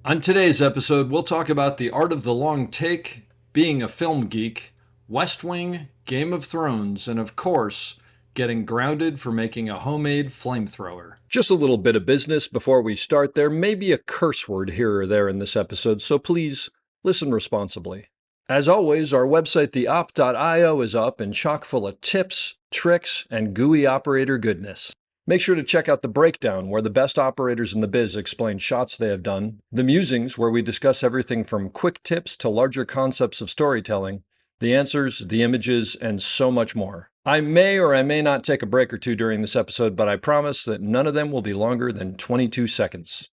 On today's episode, we'll talk about the art of the long take, being a film geek, West Wing, Game of Thrones, and of course, getting grounded for making a homemade flamethrower. Just a little bit of business before we start. There may be a curse word here or there in this episode, so please listen responsibly. As always, our website, theop.io, is up and chock full of tips, tricks, and GUI operator goodness. Make sure to check out the breakdown, where the best operators in the biz explain shots they have done, the musings, where we discuss everything from quick tips to larger concepts of storytelling, the answers, the images, and so much more. I may or I may not take a break or two during this episode, but I promise that none of them will be longer than 22 seconds.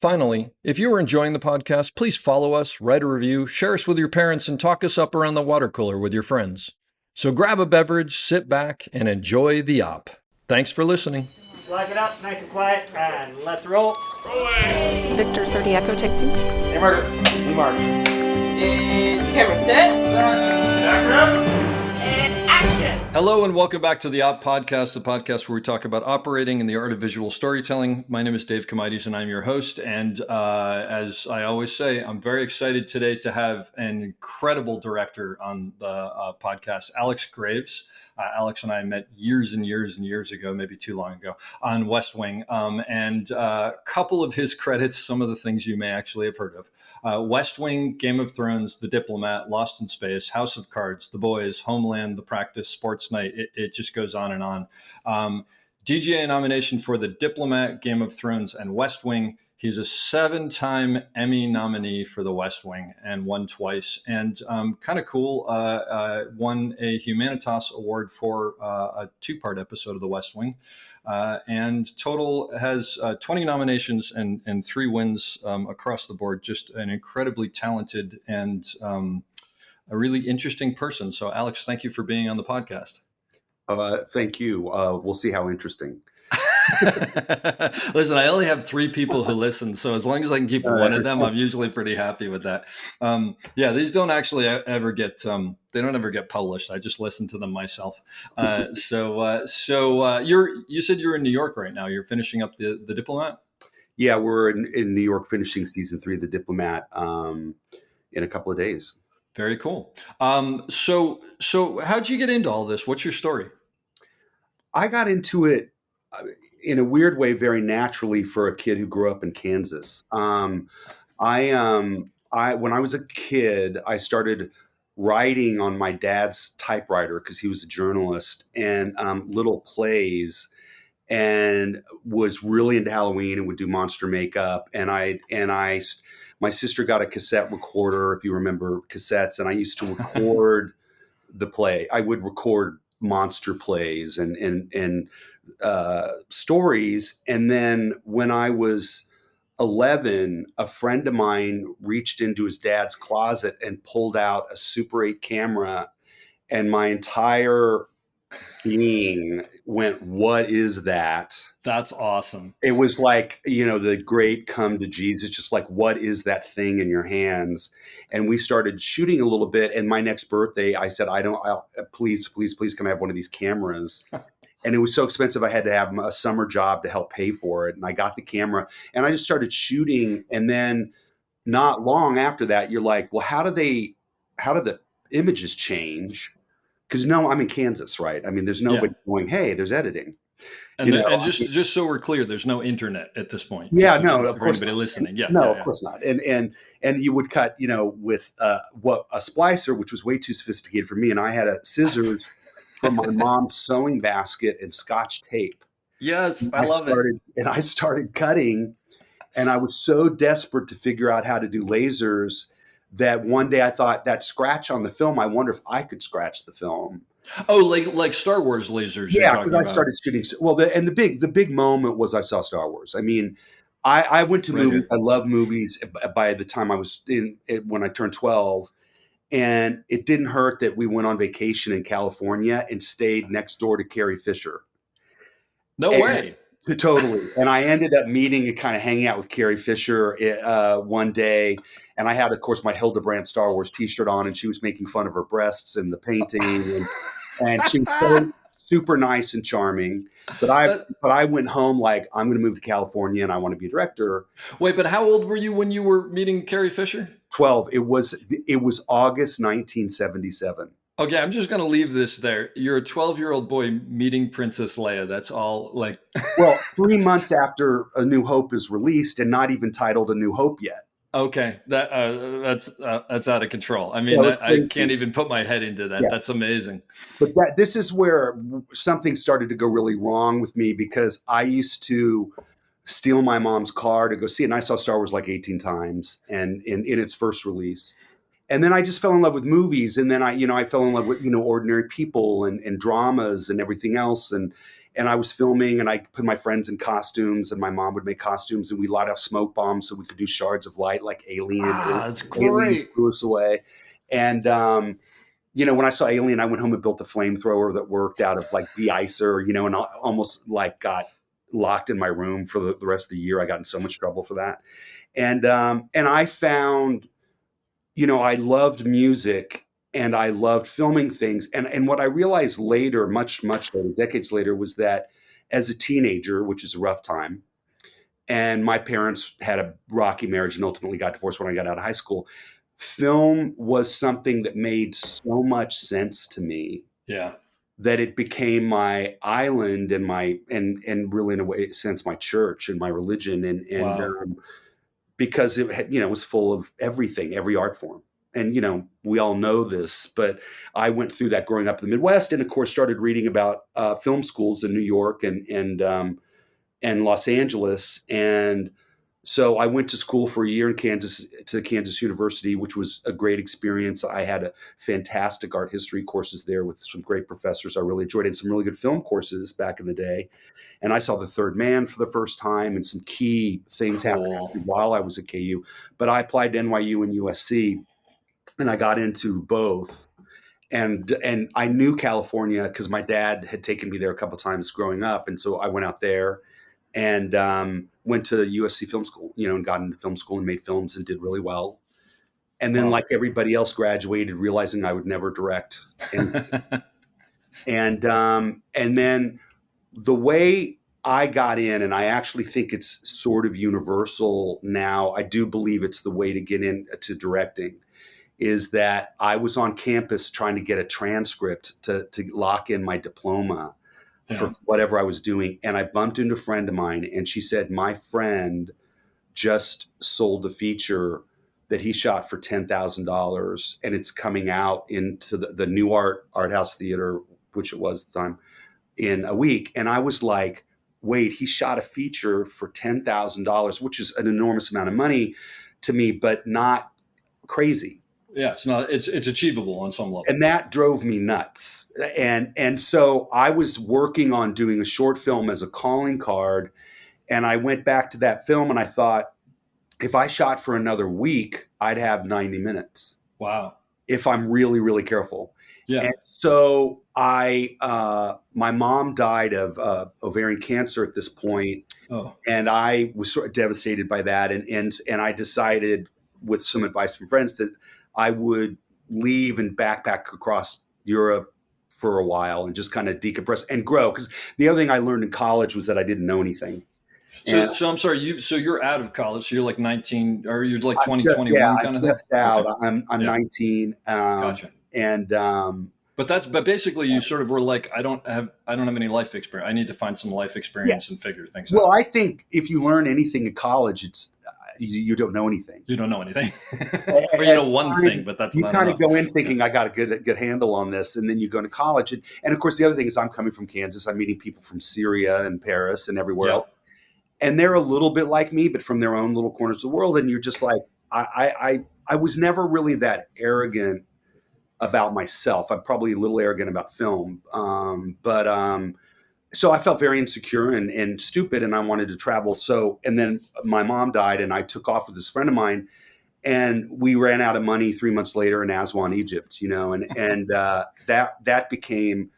Finally, if you are enjoying the podcast, please follow us, write a review, share us with your parents, and talk us up around the water cooler with your friends. So grab a beverage, sit back, and enjoy the op. Thanks for listening. Live it up, nice and quiet, and let's roll. Rolling. Victor 30 Echo, take 2. Hey, Mark. Hey, Mark. And camera set. And action. Hello and welcome back to the Op Podcast, the podcast where we talk about operating and the art of visual storytelling. My name is Dave Comides and I'm your host. And as I always say, I'm very excited today to have an incredible director on the podcast, Alex Graves. Alex and I met years and years and years ago, maybe too long ago, on West Wing. And a couple of his credits, some of the things you may actually have heard of. West Wing, Game of Thrones, The Diplomat, Lost in Space, House of Cards, The Boys, Homeland, The Practice, Sports Night. It just goes on and on. DGA nomination for The Diplomat, Game of Thrones, and West Wing. He's a 7-time Emmy nominee for The West Wing and won twice. And kind of cool, won a Humanitas Award for a 2-part episode of The West Wing. And total has 20 nominations and 3 wins across the board. Just an incredibly talented and a really interesting person. So, Alex, thank you for being on the podcast. Thank you. We'll see how interesting. Listen, I only have 3 people who listen, so as long as I can keep one of them, I'm usually pretty happy with that. Yeah, these don't actually ever get they don't ever get published. I just listen to them myself. So you said you're in New York right now. You're finishing up the Diplomat. Yeah, we're in New York finishing season 3 of The Diplomat in a couple of days. Very cool. So how'd you get into all this? What's your story? I got into it in a weird way, very naturally, for a kid who grew up in Kansas. When I was a kid, I started writing on my dad's typewriter because he was a journalist, and little plays, and was really into Halloween and would do monster makeup. My sister got a cassette recorder, if you remember cassettes, and I used to record the play. I would record monster plays and stories. And then when I was 11, a friend of mine reached into his dad's closet and pulled out a Super 8 camera, and my entire being went, "What is that?" That's awesome. It was like, the great come to Jesus, just like, what is that thing in your hands? And we started shooting a little bit. And my next birthday, I said, please, can I have one of these cameras? And it was so expensive, I had to have a summer job to help pay for it. And I got the camera and I just started shooting. And then not long after that, you're like, well, how do the images change? Because I'm in Kansas, right? I mean, there's nobody going, hey, there's editing. And just so we're clear, there's no internet at this point. Yeah, of course, anybody listening. Yeah, of course not. And you would cut, with a splicer, which was way too sophisticated for me, and I had a scissors from my mom's sewing basket and Scotch tape. Yes, I love it. And I started cutting, and I was so desperate to figure out how to do lasers that one day I thought, that scratch on the film, I wonder if I could scratch the film. Oh, like Star Wars lasers. Yeah, because I started shooting. Well, the big moment was I saw Star Wars. I mean, I went to movies. I love movies. By the time I was when I turned 12, and it didn't hurt that we went on vacation in California and stayed next door to Carrie Fisher. No way. Totally. And I ended up meeting and kind of hanging out with Carrie Fisher one day. And I had, of course, my Hildebrand Star Wars t-shirt on, and she was making fun of her breasts and the painting. And she was so super nice and charming. But I That- but I went home like, I'm going to move to California and I want to be a director. Wait, but how old were you when you were meeting Carrie Fisher? 12. It was August 1977. Okay, I'm just going to leave this there. You're a 12-year-old boy meeting Princess Leia. That's all. Like, Well, 3 months after A New Hope is released, and not even titled A New Hope yet. okay, that's out of control. I Yeah, mean, it was I can't crazy. even put my head into that. Yeah. That's amazing. But this is where something started to go really wrong with me, because I used to steal my mom's car to go see it. And I saw Star Wars like 18 times and in its first release. And then I just fell in love with movies. And then I fell in love with, ordinary people and dramas and everything else. And I was filming, and I put my friends in costumes, and my mom would make costumes, and we light off smoke bombs so we could do shards of light like Alien. That's Alien great. blew us away. And, when I saw Alien, I went home and built a flamethrower that worked out of like de-icer, and I almost like got locked in my room for the rest of the year. I got in so much trouble for that. And I found, I loved music and I loved filming things. And what I realized later, much, much later, decades later, was that as a teenager, which is a rough time, and my parents had a rocky marriage and ultimately got divorced when I got out of high school, film was something that made so much sense to me Yeah. that it became my island and and really, in a way, sense, my church and my religion. Wow. Because it had, was full of everything, every art form. And, we all know this, but I went through that growing up in the Midwest, and of course started reading about film schools in New York and Los Angeles. And so I went to school for a year in Kansas, to Kansas University, which was a great experience. I had a fantastic art history courses there with some great professors I really enjoyed, and some really good film courses back in the day. And I saw The Third Man for the first time, and some key things happened Cool. while I was at KU. But I applied to NYU and USC, and I got into both. And I knew California because my dad had taken me there a couple of times growing up, and so I went out there and went to USC Film School, and got into film school and made films and did really well. And then, Wow. like everybody else, graduated realizing I would never direct. And then the way I got in, and I actually think it's sort of universal now, I do believe it's the way to get into directing, is that I was on campus trying to get a transcript to lock in my diploma for whatever I was doing. And I bumped into a friend of mine, and she said, my friend just sold a feature that he shot for $10,000, and it's coming out into the New Art House Theater, which it was at the time, in a week. And I was like, wait, he shot a feature for $10,000, which is an enormous amount of money to me, but not crazy. Yeah, it's achievable on some level. And that drove me nuts. And so I was working on doing a short film as a calling card. And I went back to that film, and I thought, if I shot for another week, I'd have 90 minutes. Wow. If I'm really, really careful. Yeah. And so my mom died of ovarian cancer at this point. Oh. And I was sort of devastated by that. And I decided, with some advice from friends, that I would leave and backpack across Europe for a while and just kind of decompress and grow. Because the other thing I learned in college was that I didn't know anything. So I'm sorry, you're out of college. So you're like 19, or you're like 20, just, 21 yeah, kind of thing? thing? Out. Okay. I'm 19. Gotcha. And but basically you sort of were like, I don't have any life experience. I need to find some life experience and figure things out. Well, I think if you learn anything in college, it's you don't know anything. You don't know anything. Or you know one thing, but that's not enough. You kind of go in thinking, I got a good handle on this. And then you go to college. And of course, the other thing is, I'm coming from Kansas. I'm meeting people from Syria and Paris and everywhere else. And they're a little bit like me, but from their own little corners of the world. And you're just like, I was never really that arrogant about myself. I'm probably a little arrogant about film. So I felt very insecure and stupid, and I wanted to travel. And then my mom died, and I took off with this friend of mine, and we ran out of money 3 months later in Aswan, Egypt, and that became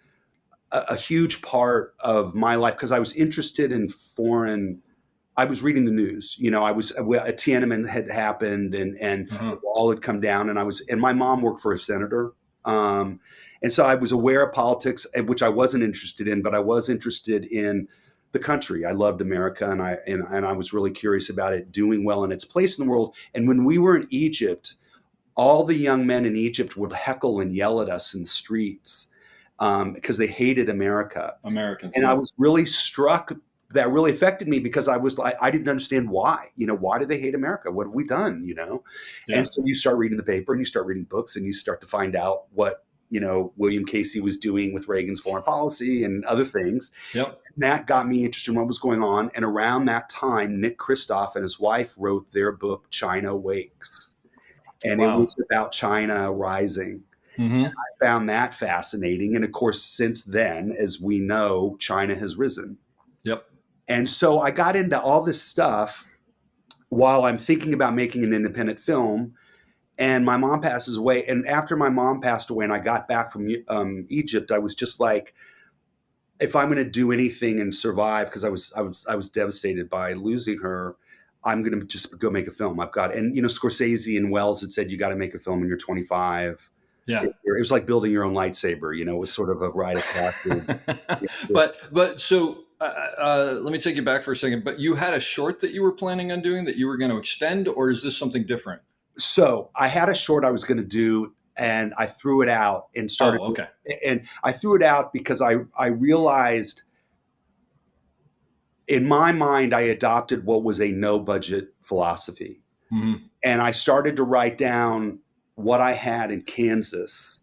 a huge part of my life, because I was interested in foreign. I was reading the news, Tiananmen had happened, and the wall had come down, and my mom worked for a senator. And so I was aware of politics, which I wasn't interested in, but I was interested in the country. I loved America, and I was really curious about it doing well in its place in the world. And when we were in Egypt, all the young men in Egypt would heckle and yell at us in the streets because they hated America. Americans. And I was really struck. That really affected me because I was like, I didn't understand why. Why do they hate America? What have we done? Yeah. And so you start reading the paper and you start reading books and you start to find out what William Casey was doing with Reagan's foreign policy and other things. Yep. And that got me interested in what was going on. And around that time, Nick Kristof and his wife wrote their book, China Wakes. And Wow. it was about China rising. Mm-hmm. I found that fascinating. And of course, since then, as we know, China has risen. Yep. And so I got into all this stuff while I'm thinking about making an independent film. And my mom passes away. And after my mom passed away and I got back from Egypt, I was just like, if I'm going to do anything and survive, because I was devastated by losing her, I'm going to just go make a film. And Scorsese and Wells had said, you got to make a film when you're 25. Yeah. It was like building your own lightsaber, it was sort of a rite of passage. But so let me take you back for a second. But you had a short that you were planning on doing that you were going to extend, or is this something different? So I had a short I was going to do, and I threw it out and started. Oh, okay. And I threw it out because I realized in my mind, I adopted what was a no budget philosophy. Mm-hmm. And I started to write down what I had in Kansas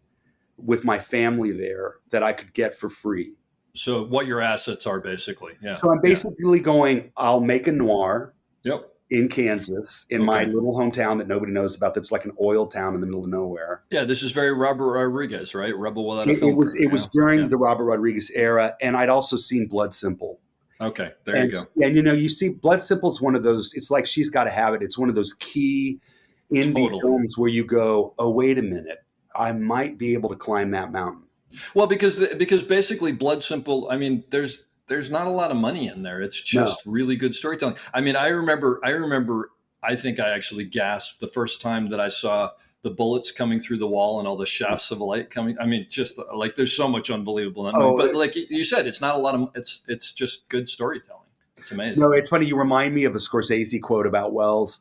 with my family there that I could get for free. So what your assets are basically. Yeah. So I'm basically going, I'll make a noir. Yep. In Kansas, in my little hometown that nobody knows about, that's like an oil town in the middle of nowhere. Yeah, this is very Robert Rodriguez, right? Rebel Without a Film. It was during the Robert Rodriguez era, and I'd also seen Blood Simple. Okay, there you go. And you see, Blood Simple is one of those. It's like She's Gotta Have It. It's one of those key indie films where you go, oh, wait a minute, I might be able to climb that mountain. Well, because basically Blood Simple, I mean, there's not a lot of money in there. It's just really good storytelling. I mean, I remember, I think I actually gasped the first time that I saw the bullets coming through the wall and all the shafts of light coming. I mean, just like there's so much unbelievable. But like you said, it's not a lot of, it's just good storytelling. It's amazing. No, it's funny. You remind me of a Scorsese quote about Wells.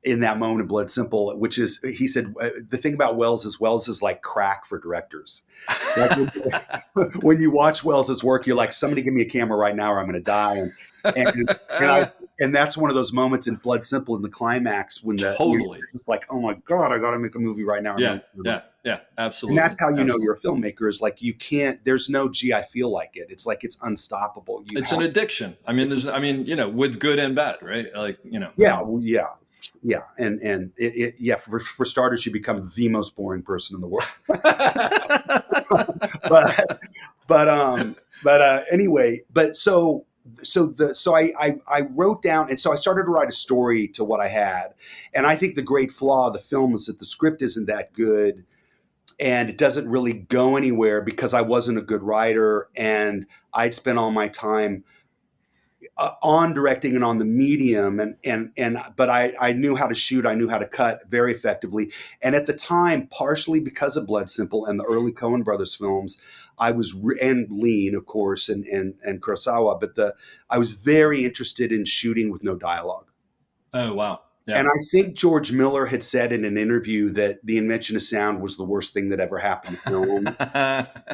In that moment of Blood Simple, which is, he said, the thing about Wells is like crack for directors. Like when you watch Wells's work, you're like, somebody give me a camera right now or I'm going to die. And that's one of those moments in Blood Simple in the climax when you're just like, oh my God, I got to make a movie right now. Yeah, absolutely. And that's how you know you're a filmmaker, is like, there's no, gee, I feel like it. It's like, it's unstoppable. It's an addiction. I mean, with good and bad, right? Like, Yeah, and for starters, you become the most boring person in the world. So I wrote down, and so I started to write a story to what I had, and I think the great flaw of the film is that the script isn't that good, and it doesn't really go anywhere because I wasn't a good writer, and I'd spent all my time on directing and on the medium, but I knew how to shoot, I knew how to cut very effectively. And at the time, partially because of Blood Simple and the early Coen Brothers films, I was and Lean, of course, and Kurosawa, but I was very interested in shooting with no dialogue. Oh wow. Yeah. And I think George Miller had said in an interview that the invention of sound was the worst thing that ever happened to film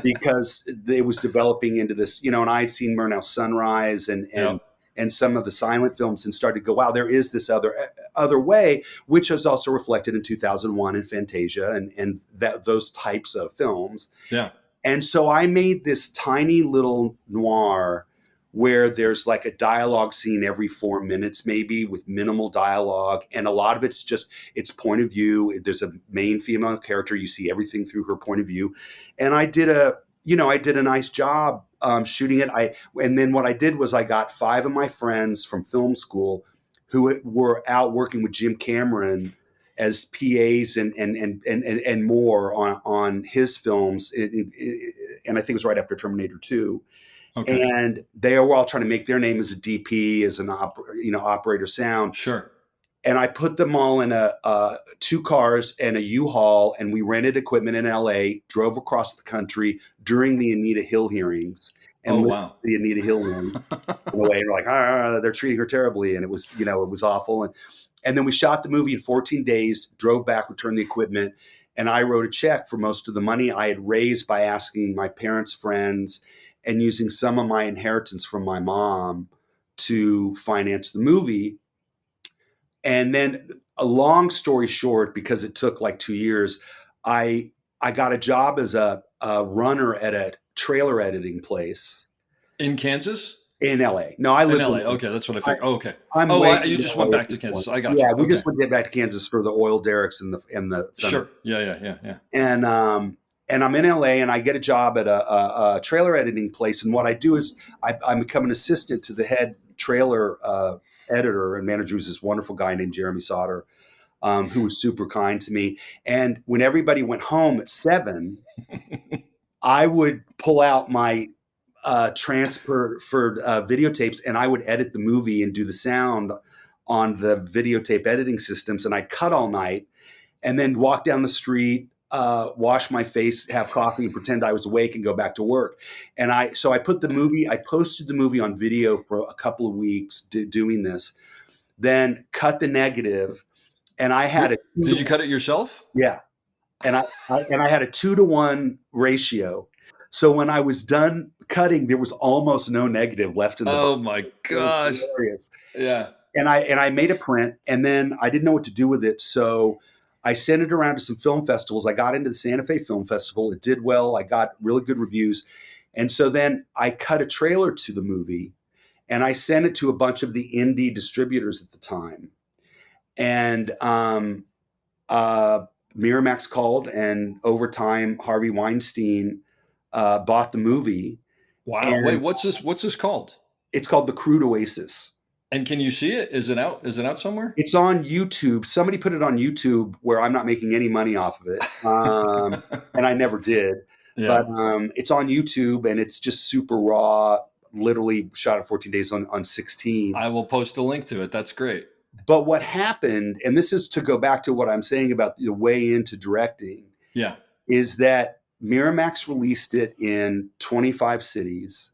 because it was developing into this, and I had seen Murnau's Sunrise and some of the silent films and started to go, wow, there is this other way, which is also reflected in 2001 and Fantasia and those types of films. Yeah. And so I made this tiny little noir where there's like a dialogue scene every 4 minutes, maybe, with minimal dialogue. And a lot of it's just its point of view. There's a main female character. You see everything through her point of view. And I did a nice job shooting it. And then what I did was I got 5 of my friends from film school who were out working with Jim Cameron as PAs and more on his films. And I think it was right after Terminator 2. Okay. And they were all trying to make their name as a DP, as an operator sound. Sure. and I put them all in two cars and a U-Haul, and we rented equipment in LA, drove across the country during the Anita Hill hearings, and Oh, listened wow. to the Anita Hill hearings in a way. And we're like, they're treating her terribly, and it was awful. And then we shot the movie in 14 days, drove back, returned the equipment, and I wrote a check for most of the money I had raised by asking my parents' friends and using some of my inheritance from my mom to finance the movie. And then, a long story short, because it took like 2 years, I got a job as a runner at a trailer editing place In Kansas? in LA. No, I In lived LA. in Okay, that's what I figured. Oh, okay. I'm Oh, way you in just LA went at back to this Kansas. point. I got Yeah, you. we Okay. just went back to Kansas for the oil derricks and the Sure. Yeah. and I'm in LA, and I get a job at a trailer editing place. And what I do is I become an assistant to the head trailer editor and manager, who's this wonderful guy named Jeremy Sauter, who was super kind to me. And when everybody went home at 7, I would pull out my transferred videotapes, and I would edit the movie and do the sound on the videotape editing systems. And I'd cut all night and then walk down the street, wash my face, have coffee, and pretend I was awake and go back to work. And I posted the movie on video for a couple of weeks doing this, then cut the negative. And I had Did you cut it yourself? Yeah. And I had a 2-to-1 ratio. So when I was done cutting, there was almost no negative left in the box. Oh my gosh. It was hilarious. Yeah. And I made a print, and then I didn't know what to do with it. So I sent it around to some film festivals. I got into the Santa Fe Film Festival. It did well. I got really good reviews. And so then I cut a trailer to the movie, and I sent it to a bunch of the indie distributors at the time. And Miramax called, and over time, Harvey Weinstein bought the movie. Wow. Wait, what's this called? It's called The Crude Oasis. And can you see it? Is it out? Is it out somewhere? It's on YouTube. Somebody put it on YouTube where I'm not making any money off of it. And I never did. Yeah. But it's on YouTube, and it's just super raw, literally shot in 14 days on 16. I will post a link to it. That's great. But what happened, and this is to go back to what I'm saying about the way into directing, is that Miramax released it in 25 cities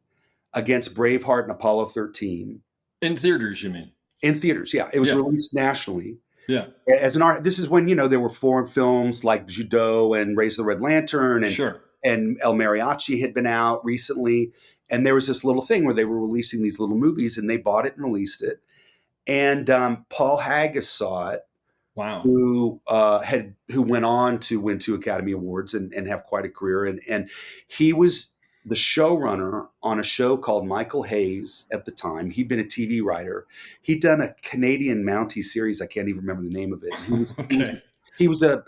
against Braveheart and Apollo 13. In theaters, you mean? In theaters, yeah. It was released nationally. Yeah. As an art, this is when, there were foreign films like Judo and Raise the Red Lantern, and El Mariachi had been out recently. And there was this little thing where they were releasing these little movies, and they bought it and released it. And Paul Haggis saw it. Wow. Who went on to win 2 Academy Awards and have quite a career. And he was the showrunner on a show called Michael Hayes at the time. He'd been a TV writer. He'd done a Canadian Mountie series. I can't even remember the name of it. He was a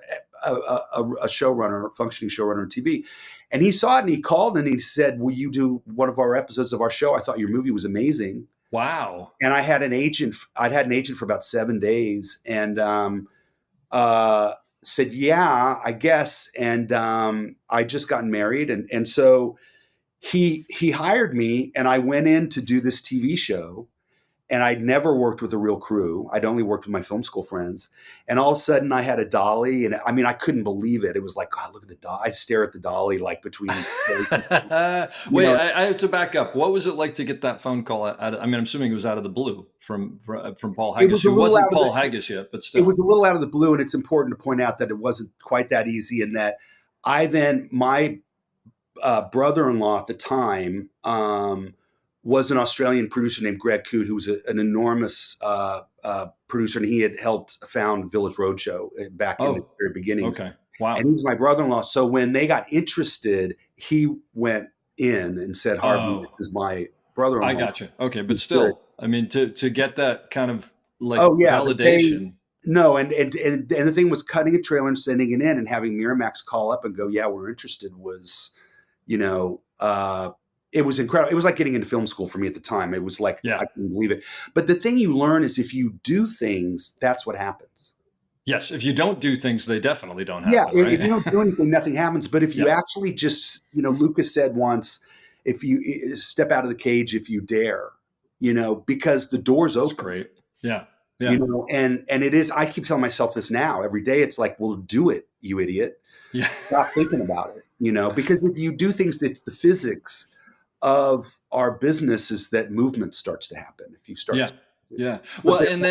showrunner, a functioning showrunner on TV. And he saw it, and he called, and he said, "Will you do one of our episodes of our show? I thought your movie was amazing." Wow. And I had an agent. I'd had an agent for about 7 days, and said, "Yeah, I guess." And I just gotten married, and so he hired me, and I went in to do this TV show. And I'd never worked with a real crew. I'd only worked with my film school friends. And all of a sudden I had a dolly, and I mean, I couldn't believe it. It was like, God, look at the dolly. I'd stare at the dolly like between. Wait, I have to back up. What was it like to get that phone call I'm assuming it was out of the blue from Paul Haggis, who wasn't Paul Haggis yet, but still. It was a little out of the blue, and it's important to point out that it wasn't quite that easy, and that my brother-in-law at the time, was an Australian producer named Greg Coote, who was an enormous producer, and he had helped found Village Roadshow back in the very beginning. Okay, wow. And he was my brother-in-law. So when they got interested, he went in and said, "Harvey, this is my brother-in-law." I got you. Okay, but still, I mean, to get that kind of like And validation. the thing was, cutting a trailer and sending it in and having Miramax call up and go, "Yeah, we're interested," was, it was incredible. It was like getting into film school for me at the time. It was like, I couldn't believe it. But the thing you learn is, if you do things, that's what happens. Yes. If you don't do things, they definitely don't happen. Yeah. Right? If you don't do anything, nothing happens. But if you actually just, Lucas said once, if you step out of the cage, if you dare, because the door's open. That's great. Yeah. Yeah. And it is, I keep telling myself this now every day. It's like, well, do it, you idiot. Yeah. Stop thinking about it, because if you do things, it's the physics of our business is that movement starts to happen. If you start Yeah. to, Yeah. but Well, and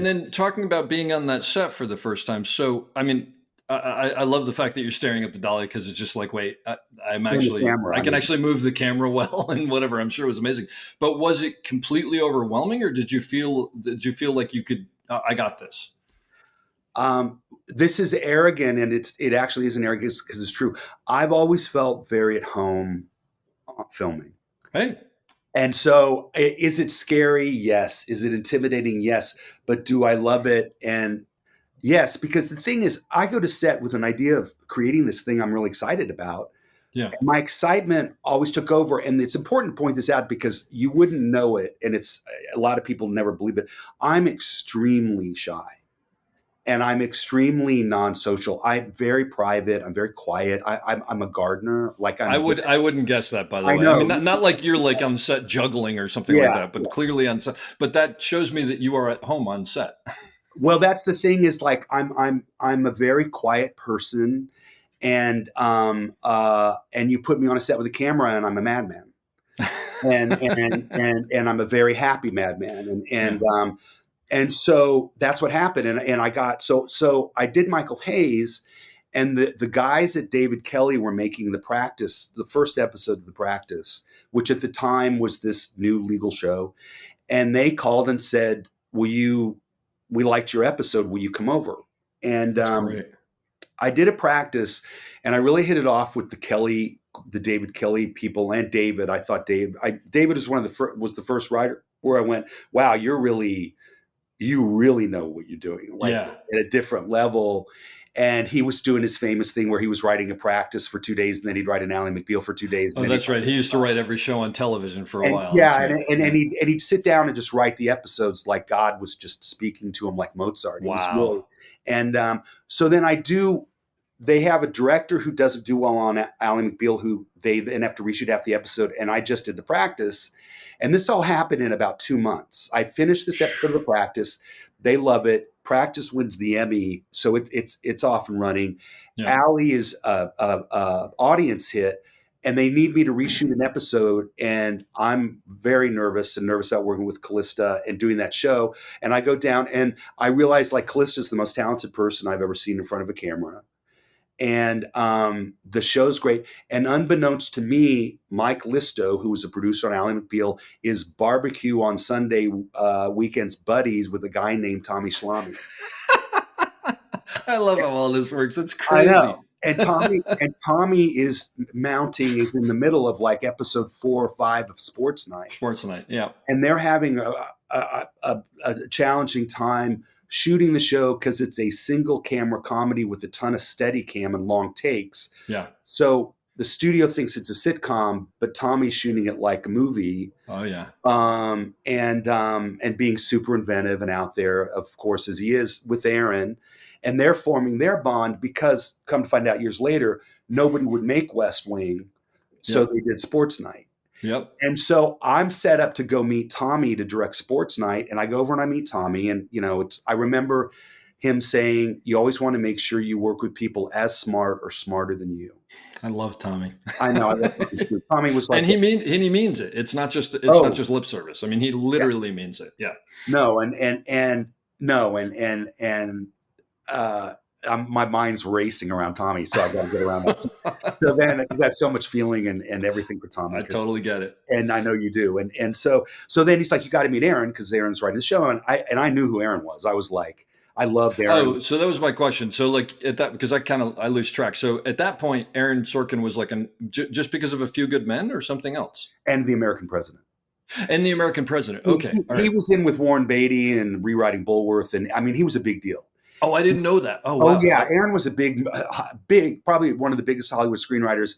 then talking about being on that set for the first time. So, I mean, I love the fact that you're staring at the dolly because it's just like, wait, I camera, can actually move the camera well and whatever. I'm sure it was amazing. But was it completely overwhelming, or did you feel like you could? I got this. This is arrogant, and it actually isn't arrogant because it's true. I've always felt very at home filming. Hey. And so is it scary? Yes. Is it intimidating? Yes. But do I love it? And yes, because the thing is, I go to set with an idea of creating this thing I'm really excited about. Yeah. And my excitement always took over. And it's important to point this out because you wouldn't know it. And it's a lot of people never believe it. I'm extremely shy. And I'm extremely non-social. I'm very private. I'm very quiet. I'm a gardener. I wouldn't guess that, by the way. know. I mean, not like you're like on set juggling or something like that, but clearly on set. But that shows me that you are at home on set. Well, that's the thing is like I'm a very quiet person, and you put me on a set with a camera and I'm a madman, and I'm a very happy madman, and so that's what happened. And I got, so I did Michael Hayes, and the guys at David Kelly were making the first episodes of The Practice, which at the time was this new legal show. And they called and said, we liked your episode. Will you come over? And I did a practice, and I really hit it off with the David Kelly people, and David. I thought David was was the first writer where I went, wow, you really know what you're doing, at a different level. And he was doing his famous thing where he was writing a practice for 2 days, and then he'd write an Ally McBeal for 2 days. Oh, that's right. He used to write every show on television for a while. Yeah, and he'd sit down and just write the episodes like God was just speaking to him, like Mozart. Wow. So then they have a director who doesn't do well on Ally McBeal, who they then have to reshoot half the episode, and I just did The Practice. And this all happened in about 2 months. I finished this episode of The Practice. They love it. Practice wins the Emmy, so it's off and running. Yeah. Ally is a audience hit, and they need me to reshoot an episode. And I'm very nervous about working with Callista and doing that show. And I go down, and I realize like Callista's the most talented person I've ever seen in front of a camera. And the show's great. And unbeknownst to me, Mike Listo, who was a producer on Ally McBeal, is barbecue on Sunday weekends buddies with a guy named Tommy Schlamme. I love how all this works. It's crazy. I know. And Tommy is in the middle of like episode 4 or 5 of Sports Night. Yeah. And they're having a challenging time shooting the show because it's a single camera comedy with a ton of steady cam and long takes. Yeah. So the studio thinks it's a sitcom, but Tommy's shooting it like a movie. Oh yeah. And being super inventive and out there, of course, as he is with Aaron, and they're forming their bond because, come to find out years later, nobody would make West Wing, so they did Sports Night. Yep. And so I'm set up to go meet Tommy to direct Sports Night, and I go over and I meet Tommy, and I remember him saying, "You always want to make sure you work with people as smart or smarter than you." I love Tommy. I know. I love Tommy too. Tommy was like, and he means it. It's not just not just lip service. I mean, he literally means it. Yeah. No, my mind's racing around Tommy, so I got to get around that. So then, because I have so much feeling and everything for Tommy, I totally get it, and I know you do. And so then he's like, "You got to meet Aaron," because Aaron's writing the show, and I knew who Aaron was. I was like, I loved Aaron. Oh, so that was my question. So like at that, because I lose track. So at that point, Aaron Sorkin was like just because of A Few Good Men or something else, and The American President. And The American President. Okay, he was in with Warren Beatty and rewriting Bulworth, and I mean, he was a big deal. Oh, I didn't know that. Oh, wow. Oh, yeah. Aaron was a big, probably one of the biggest Hollywood screenwriters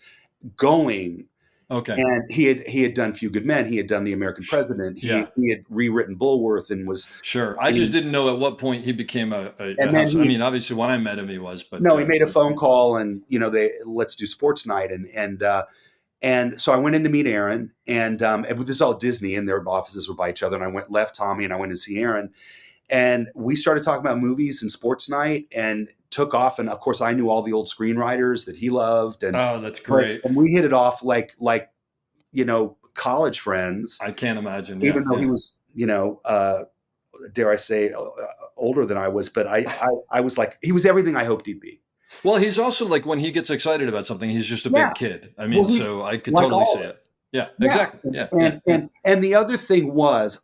going. Okay. And he had done Few Good Men. He had done The American President. He had rewritten Bulworth and was. Sure. I just didn't know at what point he became a house. I mean, obviously when I met him, he was, but. No, he made a phone call and, let's do Sports Night. And so I went in to meet Aaron, and this is all Disney, and their offices were by each other. And I left Tommy and I went to see Aaron. and we started talking about movies and sports night, and took off. And of course, I knew all the old screenwriters that he loved, and Oh, that's great. and we hit it off like college friends. I can't imagine. Even Yeah, though yeah. he was, dare I say, older than I was, but I was like, he was everything I hoped he'd be. Well, he's also like, when he gets excited about something, he's just a Yeah. big kid. I mean, Well, he's so I could like totally all see of it. us. Yeah, Yeah. exactly. Yeah, And the other thing was,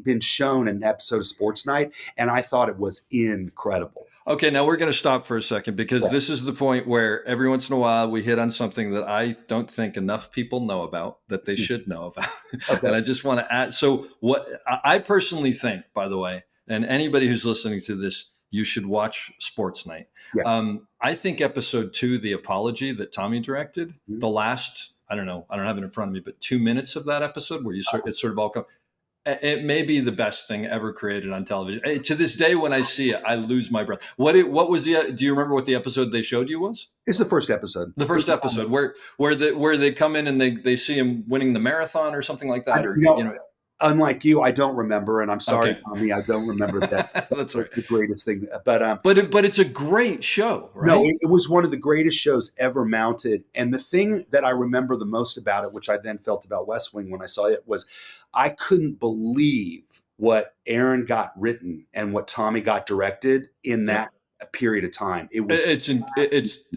been shown an episode of Sports Night, and I thought it was incredible. Okay, now we're going to stop for a second, because this is the point where every once in a while we hit on something that I don't think enough people know about, that they should know about. Okay. And I just want to add, so what I personally think, by the way, and anybody who's listening to this, you should watch Sports Night. Yeah. I think episode 2, The Apology, that Tommy directed, Mhm. the last, I don't know, I don't have it in front of me, but 2 minutes of that episode where it's sort of all come. It may be the best thing ever created on television. To this day, when I see it, I lose my breath. What was the? Do you remember what the episode they showed you was? It's the first episode. The first episode where they come in and they see him winning the marathon or something like that, Unlike you, I don't remember, and I'm sorry, Okay. Tommy, I don't remember that. That's right. The greatest thing, but it's a great show, right? no, it was one of the greatest shows ever mounted. And the thing that I remember the most about it, which I then felt about West Wing when I saw it, was I couldn't believe what Aaron got written and what Tommy got directed in that period of time. It was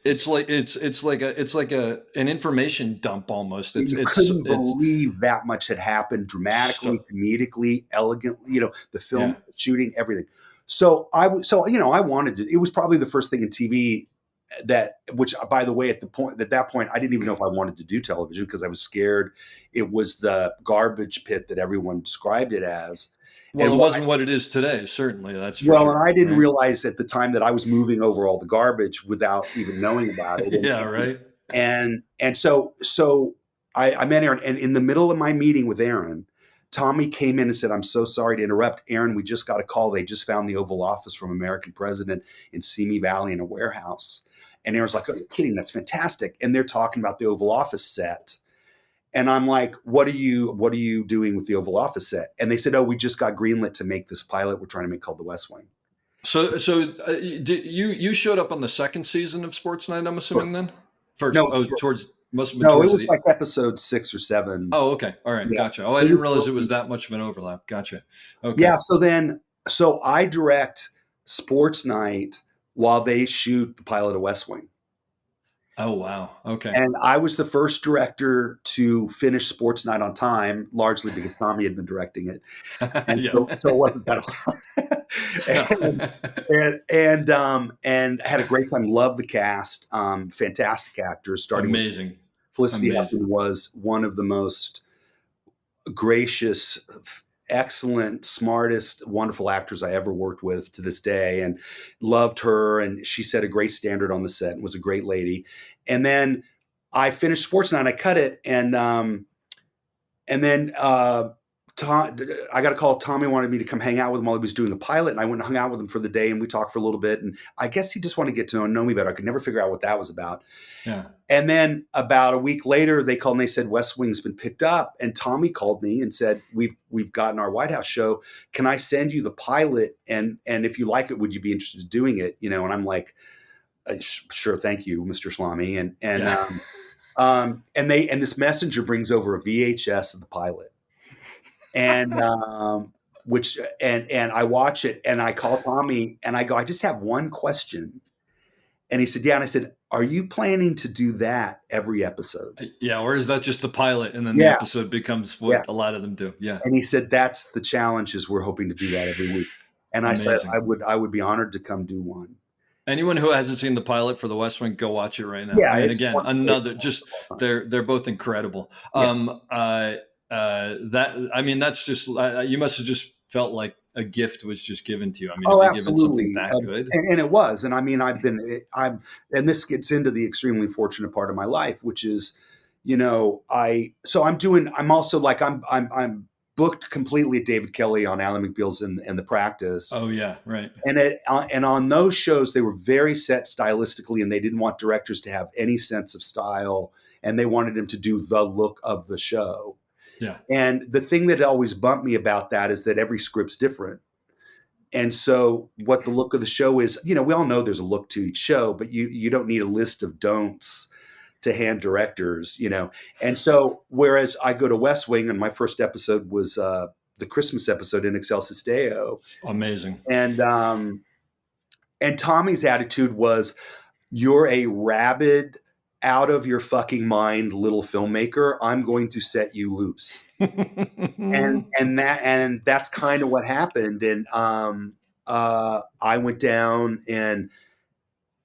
it's like an information dump almost. You couldn't believe that much had happened dramatically, comedically, elegantly. The film, shooting, everything. So I wanted to. It was probably the first thing in TV which by the way, at that point, I didn't even know if I wanted to do television, because I was scared it was the garbage pit that everyone described it as. Well, it wasn't what it is today, certainly. That's for sure. And I didn't realize at the time that I was moving over all the garbage without even knowing about it. Yeah, right. And so I met Aaron, and in the middle of my meeting with Aaron, Tommy came in and said, "I'm so sorry to interrupt, Aaron. We just got a call. They just found the Oval Office from American President in Simi Valley in a warehouse." And Aaron's like, "Oh, you're kidding? That's fantastic." And they're talking about the Oval Office set. And I'm like, what are you doing with the Oval Office set? And they said, "Oh, we just got greenlit to make this pilot we're trying to make called The West Wing." So did you showed up on the second season of Sports Night, I'm assuming then? First. No, must have been no, it was like episode 6 or 7. Oh, okay. All right. Yeah. Gotcha. Oh, I didn't realize it was that much of an overlap. Gotcha. Okay. Yeah. So I direct Sports Night while they shoot the pilot of West Wing. Oh, wow. Okay. And I was the first director to finish Sports Night on time, largely because Tommy had been directing it. And so it wasn't that hard. and had a great time. Loved the cast. Fantastic actors. Amazing. Felicity Huffman was one of the most gracious, excellent, smartest, wonderful actors I ever worked with to this day, and loved her. And she set a great standard on the set and was a great lady. And then I finished Sports Night, I cut it. And then I got a call. Tommy wanted me to come hang out with him while he was doing the pilot. And I went and hung out with him for the day, and we talked for a little bit. And I guess he just wanted to get to know me better. I could never figure out what that was about. Yeah. And then about a week later, they called and they said, "West Wing's been picked up." And Tommy called me and said, we've gotten our White House show. Can I send you the pilot? And if you like it, would you be interested in doing it? And I'm like, sure. Thank you, Mr. Salami. And this messenger brings over a VHS of the pilot. And and I watch it, and I call Tommy and I go, "I just have one question." And he said, "Yeah." And I said, "Are you planning to do that every episode?" Yeah. Or is that just the pilot, and then the episode becomes what a lot of them do? Yeah. And he said, "That's the challenge, is we're hoping to do that every week." And Amazing. I said, I would be honored to come do one. Anyone who hasn't seen the pilot for The West Wing, go watch it right now. Yeah. I mean, again, they're both incredible. Yeah. That's just, you must have just felt like a gift was just given to you. I mean, given something that good. And it was. And I mean, and this gets into the extremely fortunate part of my life, which is, I'm booked completely at David Kelly on Ally McBeal's and The Practice. Oh yeah. Right. And on those shows, they were very set stylistically, and they didn't want directors to have any sense of style, and they wanted him to do the look of the show. Yeah. And the thing that always bumped me about that is that every script's different. And so what the look of the show is, we all know there's a look to each show, but you don't need a list of don'ts to hand directors, And so whereas I go to West Wing and my first episode was the Christmas episode in Excelsis Deo. Amazing. And Tommy's attitude was, you're a rabid, out of your fucking mind little filmmaker. I'm going to set you loose. and that's kind of what happened. And I went down and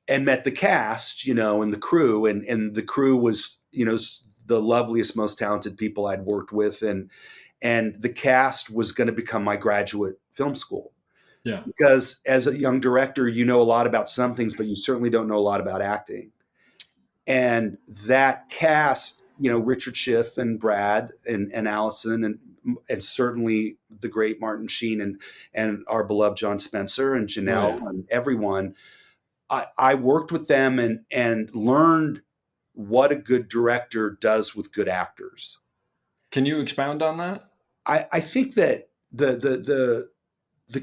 met the cast, and the crew, and the crew was, the loveliest, most talented people I'd worked with, and the cast was going to become my graduate film school. Yeah. Because as a young director, you know a lot about some things, but you certainly don't know a lot about acting. And that cast, Richard Schiff and Brad and Allison and certainly the great Martin Sheen and our beloved John Spencer and Janelle and everyone. I worked with them and learned what a good director does with good actors. Can you expound on that? I think that the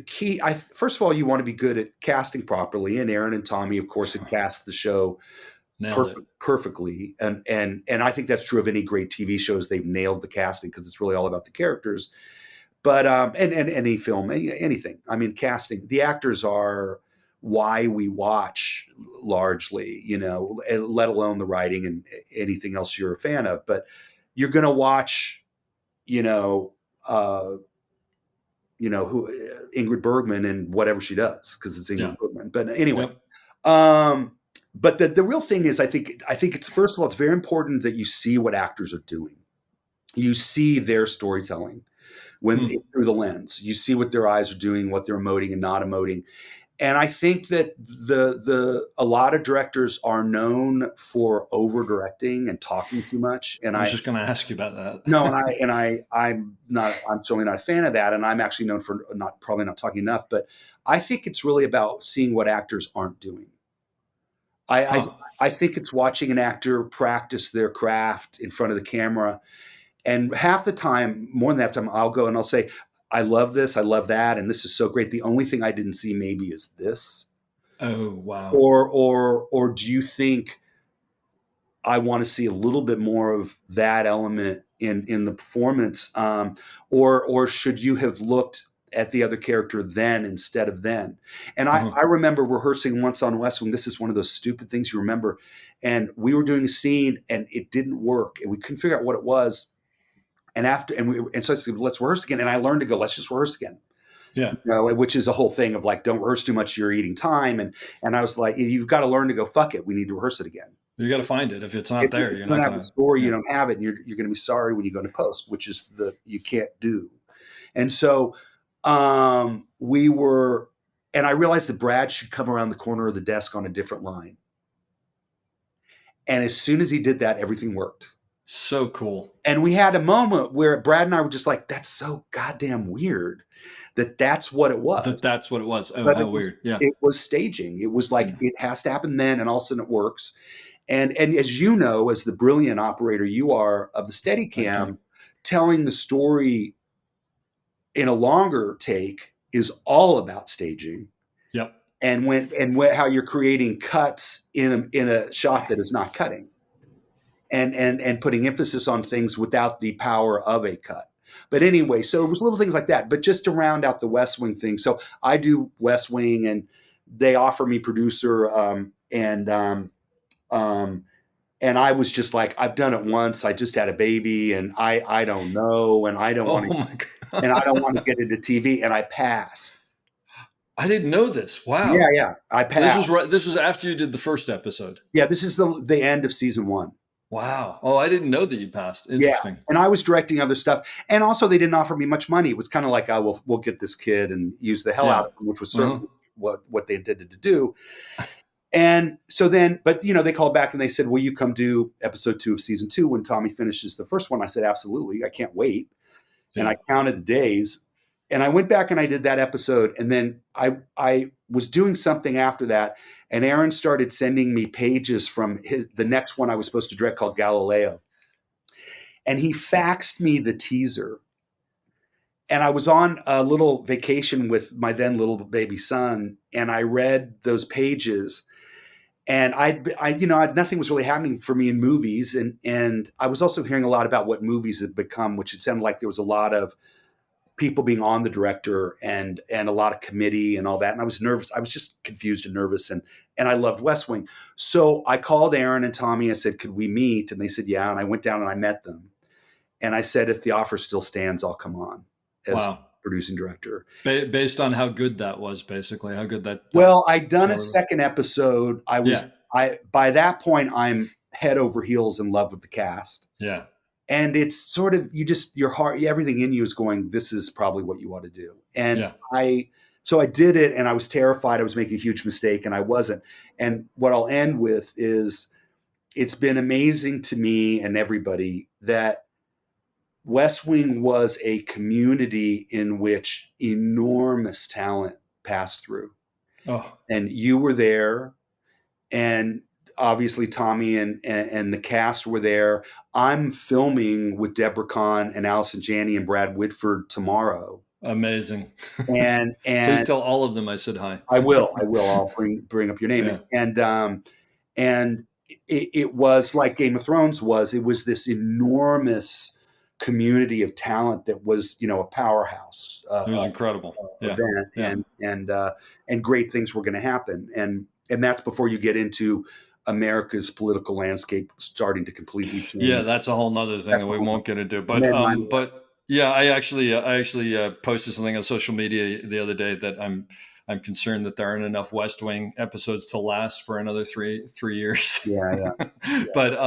key, first of all, you want to be good at casting properly. And Aaron and Tommy, of course, had cast the show perfectly. And I think that's true of any great TV shows. They've nailed the casting because it's really all about the characters. But and any film, anything. I mean, casting, the actors are why we watch largely, let alone the writing and anything else you're a fan of. But you're going to watch, who Ingrid Bergman and whatever she does, because it's Ingrid Bergman. But anyway, but the real thing is, I think it's, first of all, it's very important that you see what actors are doing. You see their storytelling through the lens. You see what their eyes are doing, what they're emoting and not emoting. And I think that a lot of directors are known for over directing and talking too much. And I was just going to ask you about that. No, I'm certainly not a fan of that. And I'm actually known for probably not talking enough. But I think it's really about seeing what actors aren't doing. I think it's watching an actor practice their craft in front of the camera. And half the time, more than half the time, I'll go and I'll say, I love this, I love that, and this is so great. The only thing I didn't see maybe is this. Oh, wow. Or do you think I want to see a little bit more of that element in the performance? Or should you have looked at the other character then instead of then? And I remember rehearsing once on West Wing. This is one of those stupid things you remember. And we were doing a scene and it didn't work. And we couldn't figure out what it was. And so I said, let's rehearse again. And I learned to go, let's just rehearse again. Yeah. Which is a whole thing of like, don't rehearse too much, you're eating time. And I was like, you've got to learn to go, fuck it, we need to rehearse it again. You got to find it. If it's not there, you're not going to have the story, you don't have it, and you're going to be sorry when you go to post, which is you can't do. And so and I realized that Brad should come around the corner of the desk on a different line. And as soon as he did that, everything worked. So cool. And we had a moment where Brad and I were just like, that's so goddamn weird that's what it was. That's what it was. Oh, but how weird. Yeah. It was staging. It was like, it has to happen then, and all of a sudden it works. And as you know, as the brilliant operator you are of the Steadicam, telling the story in a longer take is all about staging. Yep. And how you're creating cuts in a shot that is not cutting. And putting emphasis on things without the power of a cut. But anyway, so it was little things like that. But just to round out the West Wing thing. So I do West Wing and they offer me producer and I was just like, I've done it once. I just had a baby and I don't know. And I don't want to get into TV. And I passed. I didn't know this. Wow. Yeah. I passed. This was after you did the first episode. Yeah. This is the end of season 1. Wow. Oh, I didn't know that you passed. Interesting. Yeah. And I was directing other stuff. And also they didn't offer me much money. It was kind of like, we'll get this kid and use the hell out of him, which was certainly what they intended to do. And so then, but they called back and they said, will you come do episode 2 of season 2 when Tommy finishes the first one? I said, absolutely. I can't wait. Yeah. And I counted the days and I went back and I did that episode. And then I was doing something after that. And Aaron started sending me pages from the next one I was supposed to direct called Galileo. And he faxed me the teaser. And I was on a little vacation with my then little baby son, and I read those pages, and nothing was really happening for me in movies, and I was also hearing a lot about what movies had become, which it sounded like there was a lot of people being on the director and a lot of committee and all that. And I was nervous. I was just confused and nervous, and I loved West Wing. So I called Aaron and Tommy. I said, could we meet? And they said, yeah. And I went down and I met them. And I said, if the offer still stands, I'll come on as producing director. Based on how good that was, basically, how good that. Well, I'd done a second episode. By that point, I'm head over heels in love with the cast. Yeah. And it's sort of, your heart, everything in you is going, this is probably what you ought to do. And so I did it, and I was terrified I was making a huge mistake, and I wasn't. And what I'll end with is, it's been amazing to me and everybody that West Wing was a community in which enormous talent passed through. Oh. And you were there, and obviously Tommy and the cast were there. I'm filming with Deborah Kahn and Allison Janney and Brad Whitford tomorrow. Amazing. And please tell all of them I said hi. I will. I'll bring up your name. Yeah. And it was like Game of Thrones was. It was this enormous community of talent that was, a powerhouse. It was incredible. Event, and great things were going to happen. And that's before you get into America's political landscape starting to completely change. Yeah, that's a whole nother thing that we won't get into. But yeah, I actually posted something on social media the other day that I'm concerned that there aren't enough West Wing episodes to last for another three years. Yeah. But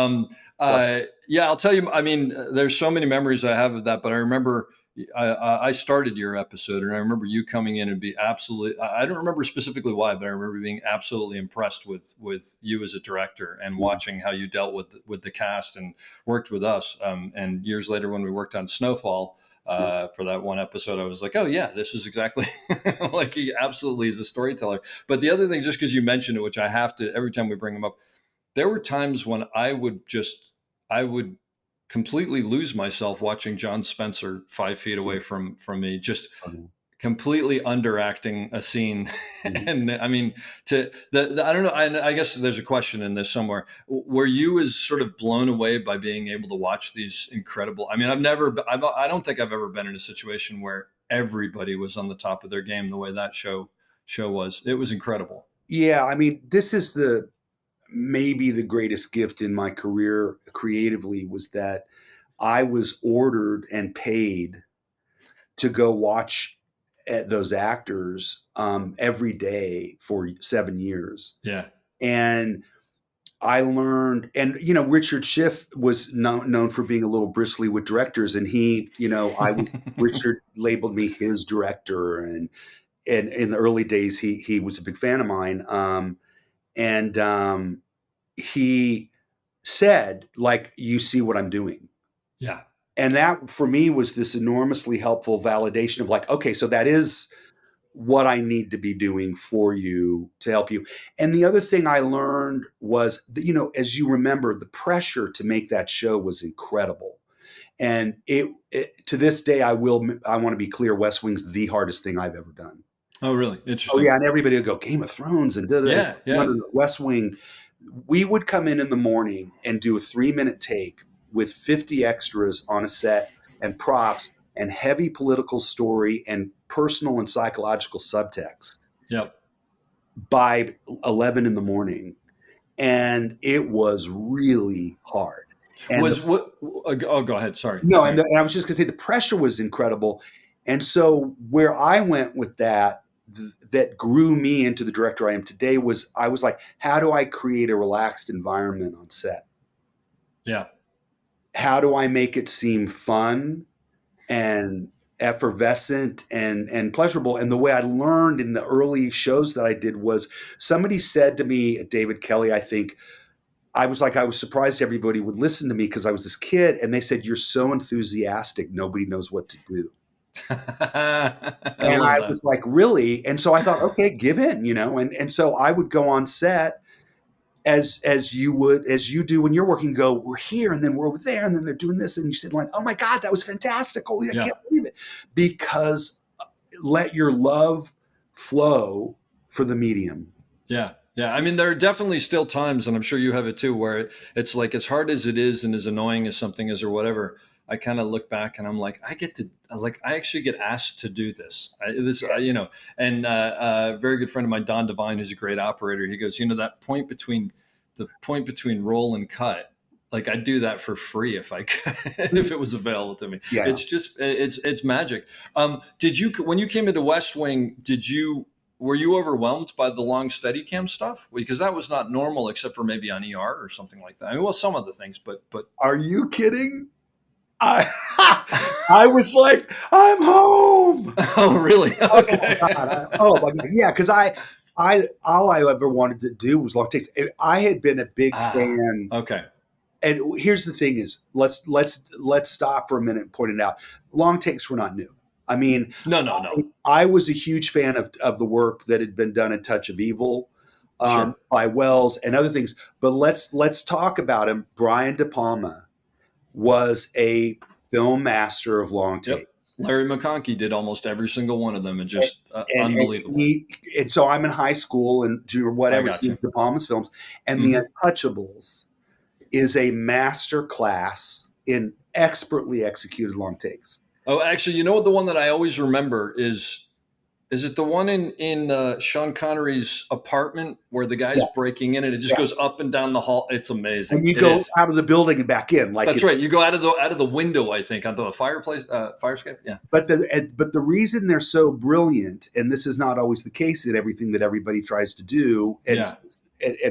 I'll tell you. I mean, there's so many memories I have of that. But I remember I started your episode, and I remember you coming in and be absolutely. I don't remember specifically why, but I remember being absolutely impressed with you as a director and watching how you dealt with the cast and worked with us. And years later, when we worked on Snowfall. For that one episode, I was like, oh yeah, this is exactly like he absolutely is a storyteller. But the other thing, just because you mentioned it, which I have to, every time we bring him up, there were times when I would completely lose myself watching John Spencer 5 feet away from me, just completely underacting a scene. And I mean, I don't know. I guess there's a question in this somewhere. Were you as sort of blown away by being able to watch these incredible? I mean, I don't think I've ever been in a situation where everybody was on the top of their game the way that show was. It was incredible. Yeah. I mean, this is maybe the greatest gift in my career creatively, was that I was ordered and paid to go watch those actors every day for 7 years. Yeah. And I learned, and Richard Schiff was known for being a little bristly with directors, and Richard labeled me his director, and in the early days he was a big fan of mine. And he said, like, you see what I'm doing. Yeah. And that for me was this enormously helpful validation of like, okay, so that is what I need to be doing for you to help you. And the other thing I learned was that, as you remember, the pressure to make that show was incredible. And it to this day, I want to be clear, West Wing's the hardest thing I've ever done. Oh, really? Interesting. Oh, yeah. And everybody would go, Game of Thrones and West Wing. We would come in the morning and do a 3-minute take with 50 extras on a set and props and heavy political story and personal and psychological subtext. Yep. By 11 in the morning. And it was really hard. And go ahead. Sorry. No, and I was just going to say the pressure was incredible. And so where I went with that grew me into the director I am today was I was like, how do I create a relaxed environment on set? Yeah. How do I make it seem fun and effervescent and pleasurable? And the way I learned in the early shows that I did was somebody said to me, David Kelly, I think, I was surprised everybody would listen to me because I was this kid. And they said, you're so enthusiastic, nobody knows what to do. And I was like, really? And so I thought, okay, give in, and so I would go on set as you do when you're working, go, we're here and then we're over there and then they're doing this and you sit like, oh my God, that was fantastic. Holy, I can't believe it. Because let your love flow for the medium. Yeah. Yeah. I mean, there are definitely still times, and I'm sure you have it too, where it's like, as hard as it is and as annoying as something is or whatever, I kind of look back and I'm like, I actually get asked to do this. And a very good friend of mine, Don Devine, who's a great operator, he goes, that point between roll and cut, like I'd do that for free if I could, if it was available to me. Yeah. It's just, it's magic. When you came into West Wing, were you overwhelmed by the long Steadicam stuff? Because that was not normal, except for maybe on ER or something like that. I mean, well, some of the things, but. Are you kidding? I was like, I'm home. Oh, really? Okay. Oh my God. Yeah, because all I ever wanted to do was long takes. I had been a big fan. Okay. And here's the thing: is let's stop for a minute and point it out. Long takes were not new. I mean, no. I was a huge fan of the work that had been done in Touch of Evil Sure. by Wells and other things. But let's talk about him. Brian De Palma was a film master of long takes. Yep. Larry McConkey did almost every single one of them, and just unbelievable. And so I'm in high school and whatever, seeing De Palma's films, and The Untouchables is a master class in expertly executed long takes. Oh, actually, you know what? The one that I always remember is it the one in Sean Connery's apartment where the guy's breaking in and it just goes up and down the hall? It's amazing. And you go out of the building and back in. That's right. You go out of the window, I think, onto the fireplace, fire escape. Yeah. But the reason they're so brilliant, and this is not always the case in everything that everybody tries to do, and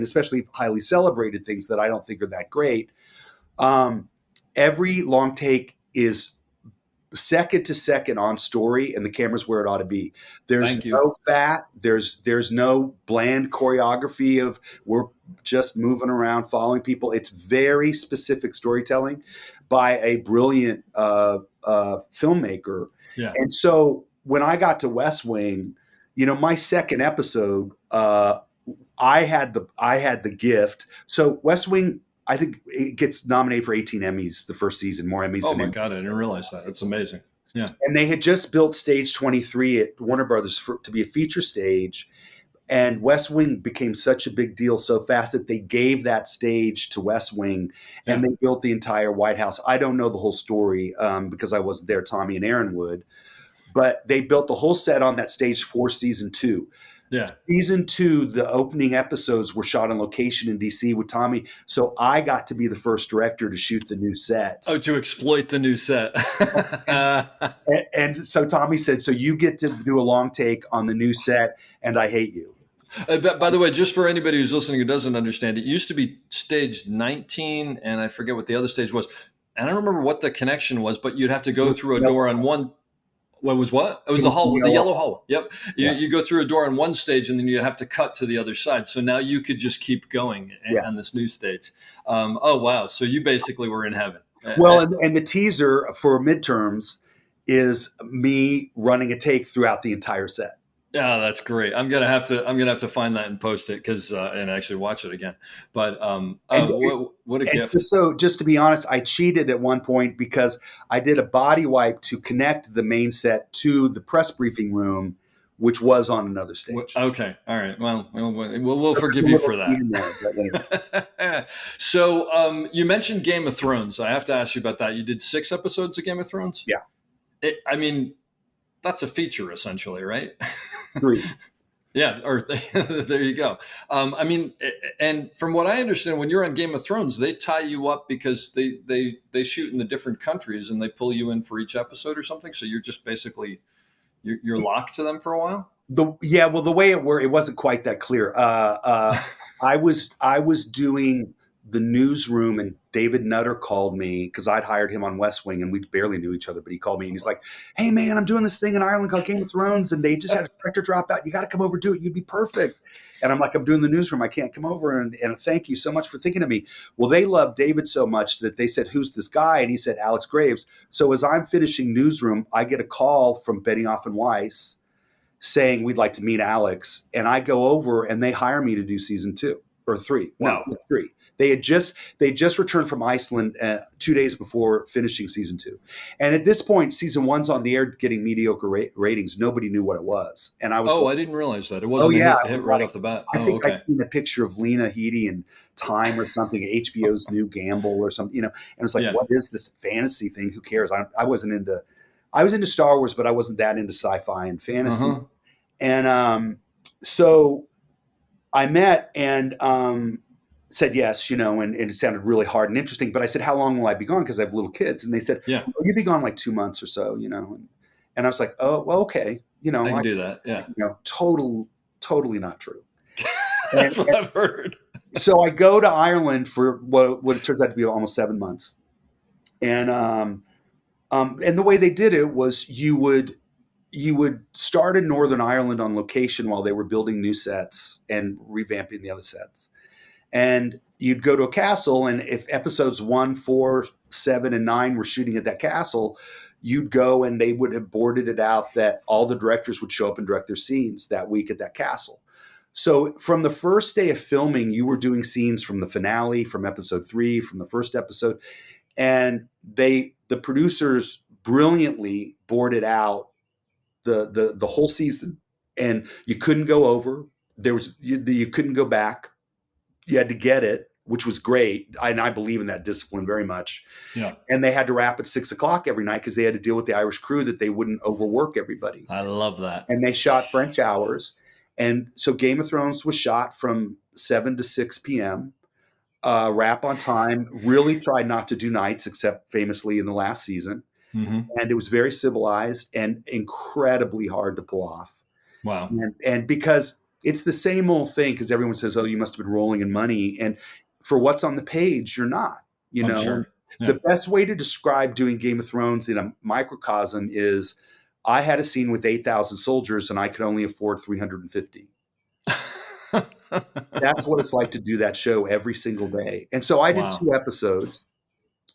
especially highly celebrated things that I don't think are that great. Every long take is second to second on story, and the camera's where it ought to be. There's no fat. There's no bland choreography of we're just moving around following people. It's very specific storytelling by a brilliant filmmaker. Yeah. And so when I got to West Wing, my second episode, I had the gift. So West Wing, I think it gets nominated for 18 Emmys the first season, more Emmys. Oh my God, I didn't realize that. It's amazing. Yeah. And they had just built stage 23 at Warner Brothers to be a feature stage. And West Wing became such a big deal so fast that they gave that stage to West Wing and they built the entire White House. I don't know the whole story because I wasn't there. Tommy and Aaron would. But they built the whole set on that stage for season 2. Yeah. Season 2, the opening episodes were shot on location in DC with Tommy. So I got to be the first director to shoot the new set. Oh, to exploit the new set. and so Tommy said, so you get to do a long take on the new set, and I hate you. By the way, just for anybody who's listening who doesn't understand, it used to be stage 19, and I forget what the other stage was. And I don't remember what the connection was, but you'd have to go through a door on one. What was what? It was the hall, the yellow hall. Yep. You go through a door on one stage and then you have to cut to the other side. So now you could just keep going on this new stage. Oh, wow. So you basically were in heaven. Well, and the teaser for midterms is me running a take throughout the entire set. Yeah, that's great. I'm gonna have to find that and post it and actually watch it again. But what a gift! Just to be honest, I cheated at one point because I did a body wipe to connect the main set to the press briefing room, which was on another stage. Okay, all right. Well, we'll forgive you for that. So you mentioned Game of Thrones. I have to ask you about that. You did 6 episodes of Game of Thrones. Yeah. That's a feature essentially, right? 3. Yeah, or there you go. And from what I understand, when you're on Game of Thrones, they tie you up because they shoot in the different countries and they pull you in for each episode or something. So you're just basically you're locked to them for a while. The way it worked, it wasn't quite that clear. I was doing the newsroom, and David Nutter called me because I'd hired him on West Wing, and we barely knew each other. But he called me and he's like, "Hey man, I'm doing this thing in Ireland called Game of Thrones, and they just had a director drop out. You got to come over, do it. You'd be perfect." And I'm like, "I'm doing the newsroom. I can't come over." And thank you so much for thinking of me. Well, they loved David so much that they said, "Who's this guy?" And he said, "Alex Graves." So as I'm finishing newsroom, I get a call from Benioff and Weiss saying, "We'd like to meet Alex." And I go over and they hire me to do season 2. or 3. Wow. No, 3. They just returned from Iceland 2 days before finishing season 2. And at this point, season 1's on the air getting mediocre ratings. Nobody knew what it was. And I was I didn't realize that. It oh wasn't yeah, a hit right off the bat. I think Okay. I'd seen a picture of Lena Headey and Time or something, HBO's new Gamble or something, and it's like, what is this fantasy thing? Who cares? I was into Star Wars, but I wasn't that into sci-fi and fantasy. And so I met and said yes, and it sounded really hard and interesting. But I said, how long will I be gone? Because I have little kids. And they said, you'll be gone like 2 months or so, And I was like, oh, well, okay. I can do that. Yeah. Totally not true. That's what I've heard. So I go to Ireland for what it turns out to be almost 7 months. And the way they did it was you would start in Northern Ireland on location while they were building new sets and revamping the other sets. And you'd go to a castle, and if episodes 1, 4, 7, and 9 were shooting at that castle, you'd go and they would have boarded it out that all the directors would show up and direct their scenes that week at that castle. So from the first day of filming, you were doing scenes from the finale, from episode 3, from the first episode. And the producers brilliantly boarded out the whole season, and you couldn't go over. You couldn't go back. You had to get it, which was great. And I believe in that discipline very much. Yeah. And they had to wrap at 6:00 every night because they had to deal with the Irish crew that they wouldn't overwork everybody. I love that. And they shot French hours. And so Game of Thrones was shot from 7 to 6 p.m. Wrap on time. Really tried not to do nights, except famously in the last season. Mm-hmm. And it was very civilized and incredibly hard to pull off. Wow. And because it's the same old thing, because everyone says, oh, you must have been rolling in money. And for what's on the page, you're not. I'm sure. Yeah. The best way to describe doing Game of Thrones in a microcosm is I had a scene with 8,000 soldiers and I could only afford 350. That's what it's like to do that show every single day. And so I did 2 episodes,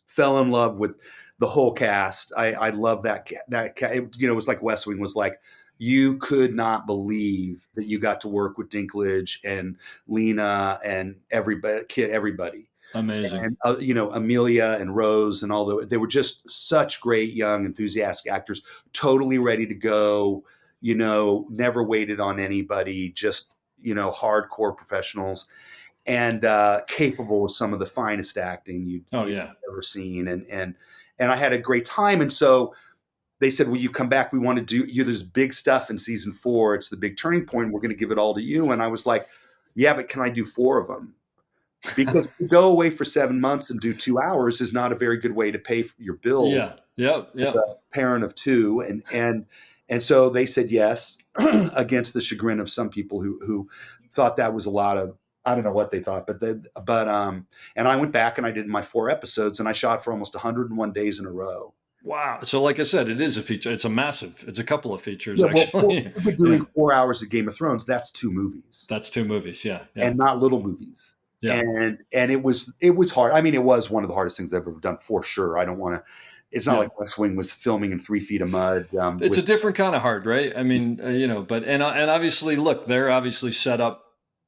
fell in love with the whole cast. I love that. It was like West Wing was like, you could not believe that you got to work with Dinklage and Lena and everybody. Amazing. And, Amelia and Rose and all they were just such great, young, enthusiastic actors, totally ready to go, never waited on anybody, just, hardcore professionals and capable of some of the finest acting you've ever seen. And I had a great time. And so they said, will you come back? We want to do you. There's big stuff in season 4. It's the big turning point. We're going to give it all to you. And I was like, yeah, but can I do 4 of them? Because to go away for 7 months and do 2 hours is not a very good way to pay for your bills. Yeah. As a parent of 2. And so they said yes, against the chagrin of some people who thought that was a lot of, I don't know what they thought, and I went back and I did my 4 episodes and I shot for almost 101 days in a row. Wow. So like I said, it is a feature. It's a couple of features, actually. We're doing 4 hours of Game of Thrones. That's 2 movies. That's 2 movies. Yeah. And not little movies. Yeah. And it was hard. I mean, it was one of the hardest things I've ever done for sure. I don't want to, it's not like West Wing was filming in 3 feet of mud. It's a different kind of hard, right? I mean, but obviously, look, they're obviously set up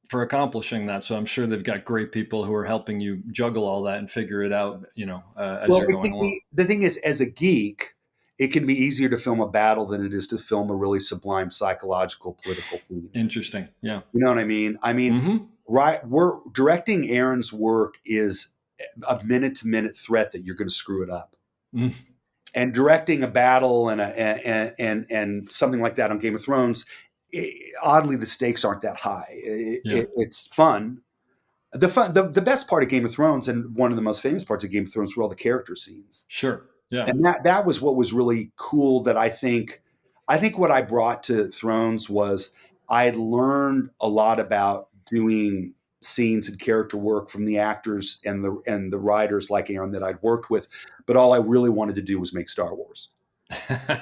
for accomplishing that. So I'm sure they've got great people who are helping you juggle all that and figure it out, as you're going along. The thing is, as a geek, it can be easier to film a battle than it is to film a really sublime psychological political theme. Interesting. Yeah. You know what I mean? Right. We're directing Aaron's work is a minute-to-minute threat that you're going to screw it up. Mm. And directing a battle and something like that on Game of Thrones, oddly, the stakes aren't that high. It's fun. The best part of Game of Thrones, and one of the most famous parts of Game of Thrones, were all the character scenes. Sure. Yeah. And that was what was really cool. That I think what I brought to Thrones was I had learned a lot about doing scenes and character work from the actors and the writers like Aaron that I'd worked with, but all I really wanted to do was make Star Wars.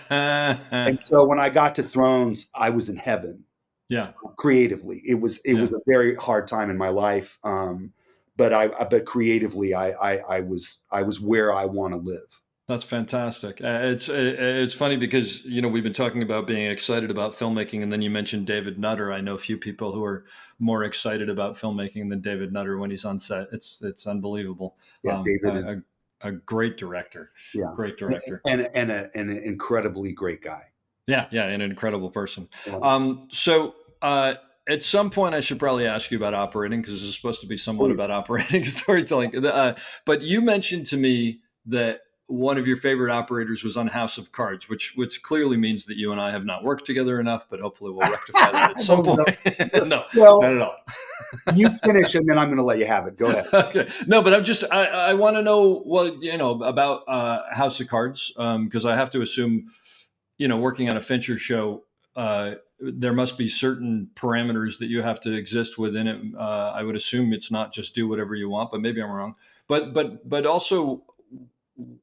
And so when I got to Thrones, I was in heaven. Yeah. Creatively, it was a very hard time in my life, but creatively, I was where I want to live. That's fantastic. It's funny because we've been talking about being excited about filmmaking, and then you mentioned David Nutter. I know a few people who are more excited about filmmaking than David Nutter when he's on set. It's unbelievable. Yeah, David is A great director. yeah, Great director. and an incredibly great guy. Yeah, an incredible person. Yeah. So at some point, I should probably ask you about operating, because this is supposed to be somewhat Please. about operating storytelling. But you mentioned to me that one of your favorite operators was on House of Cards, which clearly means that you and I have not worked together enough. But hopefully, we'll rectify that at some point. No, Well, not at all. You finish, and then I'm going to let you have it. Go ahead. Okay. No, but I want to know about House of Cards, because I have to assume, working on a Fincher show, there must be certain parameters that you have to exist within it. I would assume it's not just do whatever you want, but maybe I'm wrong. But also,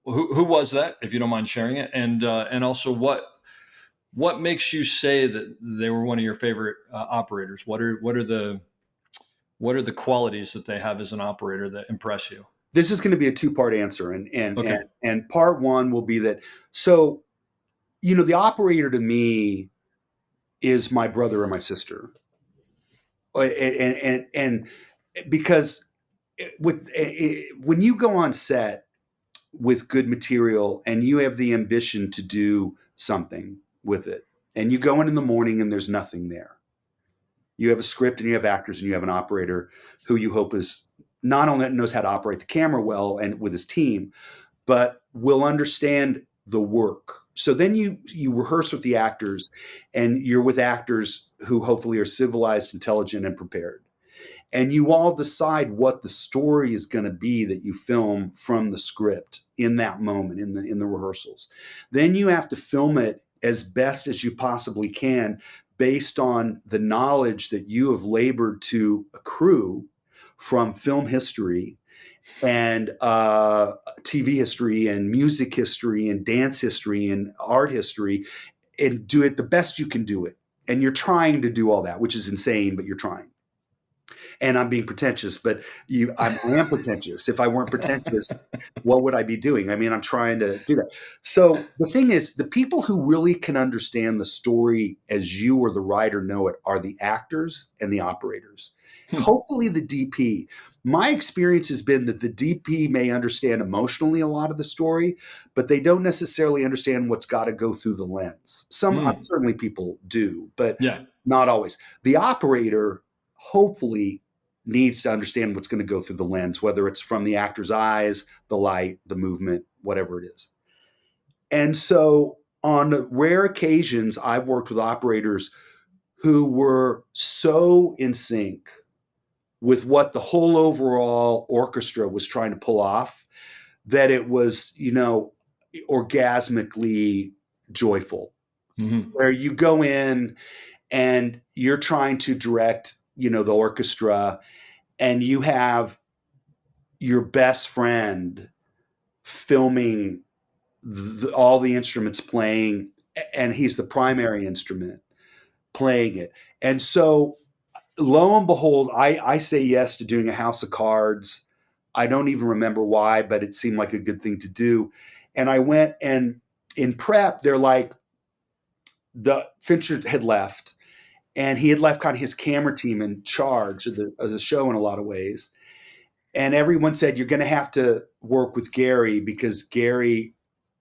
who was that, if you don't mind sharing it, and also what makes you say that they were one of your favorite operators? What are the qualities that they have as an operator that impress you? This is going to be a two-part answer, Okay. and part one will be that. So, the operator to me is my brother or my sister, and because when you go on set with good material and you have the ambition to do something with it, and you go in the morning and there's nothing there. You have a script and you have actors and you have an operator who you hope is not only knows how to operate the camera well and with his team, but will understand the work. So then you rehearse with the actors, and you're with actors who hopefully are civilized, intelligent, and prepared. And you all decide what the story is going to be that you film from the script in that moment, in the rehearsals. Then you have to film it as best as you possibly can, based on the knowledge that you have labored to accrue from film history and TV history and music history and dance history and art history, and do it the best you can do it. And you're trying to do all that, which is insane, but you're trying. And I'm being pretentious, but I am pretentious. If I weren't pretentious, what would I be doing? I mean, I'm trying to do that. So the thing is, the people who really can understand the story as you or the writer know it are the actors and the operators. Hopefully the DP. My experience has been that the DP may understand emotionally a lot of the story, but they don't necessarily understand what's got to go through the lens. Certainly people do, but not always. The operator hopefully needs to understand what's going to go through the lens, whether it's from the actor's eyes, the light, the movement, whatever it is. And so on rare occasions, I've worked with operators who were so in sync with what the whole overall orchestra was trying to pull off that it was, orgasmically joyful. Mm-hmm. Where you go in and you're trying to direct, the orchestra, and you have your best friend filming all the instruments playing, and he's the primary instrument playing it. And so lo and behold, I say yes to doing a House of Cards. I don't even remember why, but it seemed like a good thing to do. And I went, and in prep, they're like, the Fincher had left, and he had left kind of his camera team in charge of the show in a lot of ways. And everyone said, you're going to have to work with Gary, because Gary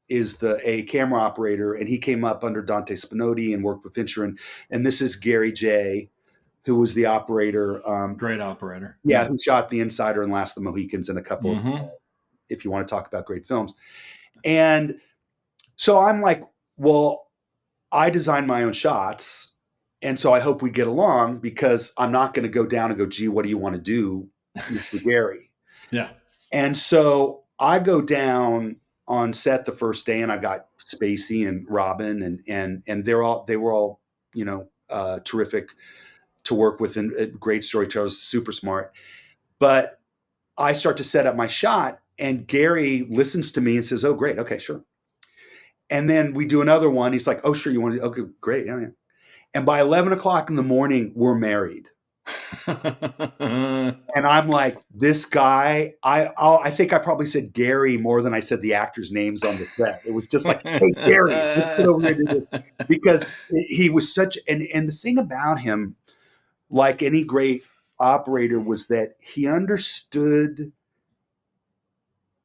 is a camera operator, and he came up under Dante Spinotti and worked with Fincher. And this is Gary J., who was the operator. Great operator. Yeah, who shot The Insider and Last of the Mohicans and a couple of, if you want to talk about great films. And so I'm like, well, I design my own shots, and so I hope we get along, because I'm not going to go down and go, gee, what do you want to do, Mr. Gary? Yeah. And so I go down on set the first day, and I got Spacey and Robin, and they were all terrific to work with, and great storytellers, super smart. But I start to set up my shot, and Gary listens to me and says, oh, great. Okay, sure. And then we do another one. He's like, oh, sure. You want to? Okay, great. Yeah. And by 11 o'clock in the morning, we're married. And I'm like, this guy, I think I probably said Gary more than I said the actors' names on the set. It was just like, hey, Gary, let's get over here and do this. Because he was such, and the thing about him, like any great operator, was that he understood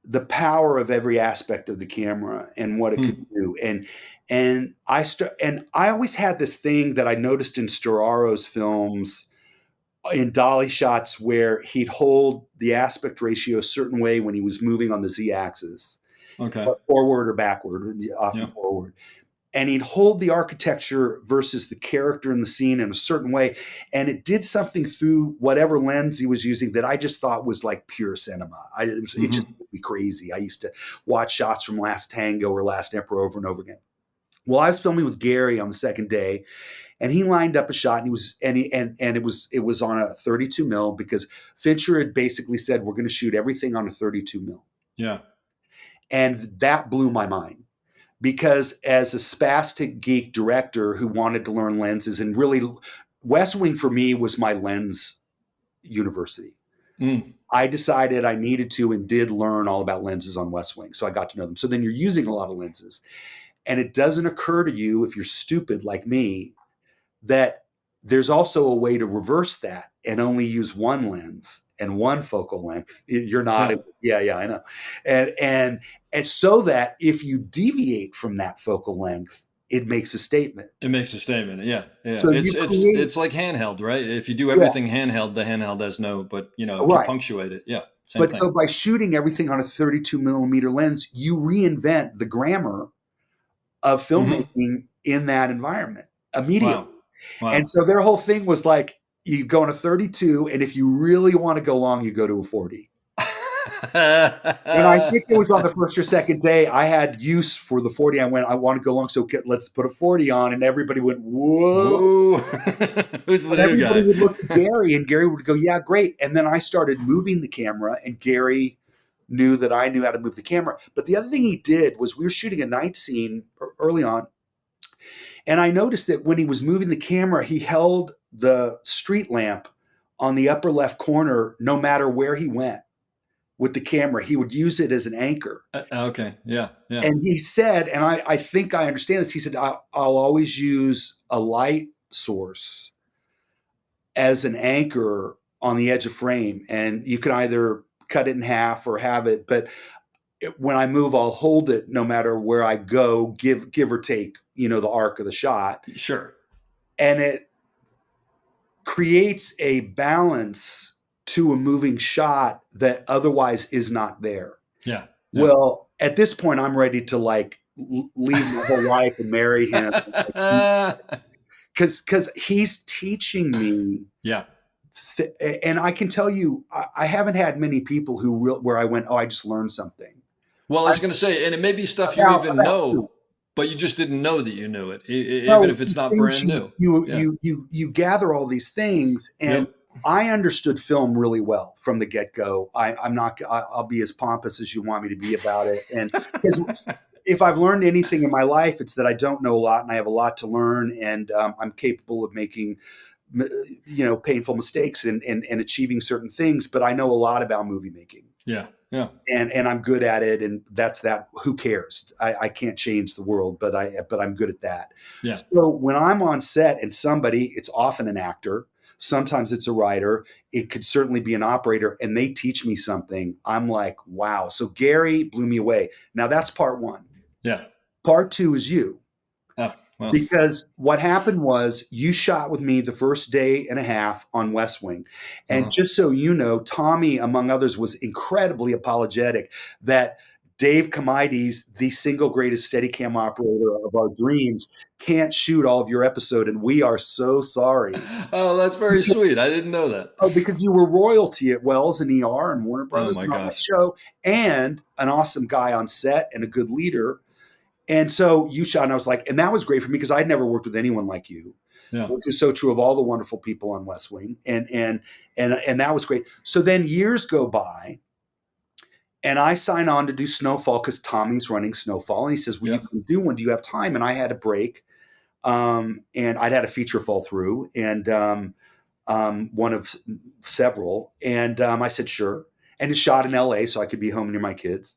the power of every aspect of the camera and what it could do. And I always had this thing that I noticed in Storaro's films, in dolly shots, where he'd hold the aspect ratio a certain way when he was moving on the z-axis, Okay. forward or backward, often forward, and he'd hold the architecture versus the character in the scene in a certain way, and it did something through whatever lens he was using that I just thought was like pure cinema. It just made me crazy. I used to watch shots from Last Tango or Last Emperor over and over again. Well, I was filming with Gary on the second day, and he lined up a shot, and it was on a 32 mil, because Fincher had basically said, we're going to shoot everything on a 32 mil. Yeah. And that blew my mind, because as a spastic geek director who wanted to learn lenses, and really West Wing for me was my lens university. I decided I needed to and did learn all about lenses on West Wing. So I got to know them. So then you're using a lot of lenses. And it doesn't occur to you, if you're stupid like me, that there's also a way to reverse that and only use one lens and one focal length. You're not, I know. And so that if you deviate from that focal length, it makes a statement. It makes a statement. Yeah. So it's like handheld, right? If you do everything handheld, the handheld has no, but if you punctuate it, same thing. So by shooting everything on a 32 millimeter lens, you reinvent the grammar of filmmaking in that environment immediately. Wow. And so their whole thing was like, you go on a 32, and if you really want to go long, you go to a 40. And I think it was on the first or second day I had use for the 40. I went, I want to go long, so let's put a 40 on. And everybody went, whoa. Who's the new guy? Everybody would look at Gary, and Gary would go, yeah, great. And then I started moving the camera, and Gary knew that I knew how to move the camera. But the other thing he did was, we were shooting a night scene early on, and I noticed that when he was moving the camera, he held the street lamp on the upper left corner no matter where he went with the camera. He would use it as an anchor. Okay. Yeah. And he said, and I think I understand this, he said, I'll always use a light source as an anchor on the edge of frame. And you can either cut it in half or have it, but when I move, I'll hold it no matter where I go, give or take, the arc of the shot. Sure. And it creates a balance to a moving shot that otherwise is not there. Yeah. Well, at this point, I'm ready to leave my whole life and marry him. Because he's teaching me. Yeah. And I can tell you, I haven't had many people where I went, oh, I just learned something. Well, I was going to say, and it may be stuff you even know, but you just didn't know that you knew it, even if it's not brand new. You gather all these things, and I understood film really well from the get-go. I'll be as pompous as you want me to be about it. And because if I've learned anything in my life, it's that I don't know a lot, and I have a lot to learn, and I'm capable of making painful mistakes and achieving certain things, but I know a lot about movie making. Yeah. Yeah. And I'm good at it. And that's that. Who cares? I can't change the world, but I'm good at that. Yeah. So when I'm on set and it's often an actor, sometimes it's a writer, it could certainly be an operator, and they teach me something, I'm like, wow. So Gary blew me away. Now that's part one. Yeah. Part two is you. Oh. Well. Because what happened was, you shot with me the first day and a half on West Wing. And just so you know, Tommy, among others, was incredibly apologetic that Dave Comides, the single greatest Steadicam operator of our dreams, can't shoot all of your episode, and we are so sorry. Oh, that's very sweet. I didn't know that. Oh, because you were royalty at Wells and ER and Warner Brothers and all that show, and an awesome guy on set and a good leader. And so you shot, and I was like, and that was great for me, because I'd never worked with anyone like you, which is so true of all the wonderful people on West Wing. And that was great. So then years go by, and I sign on to do Snowfall, because Tommy's running Snowfall. And he says, well, you can do one. Do you have time? And I had a break. And I'd had a feature fall through. And one of several. And I said, sure. And it's shot in LA, so I could be home near my kids.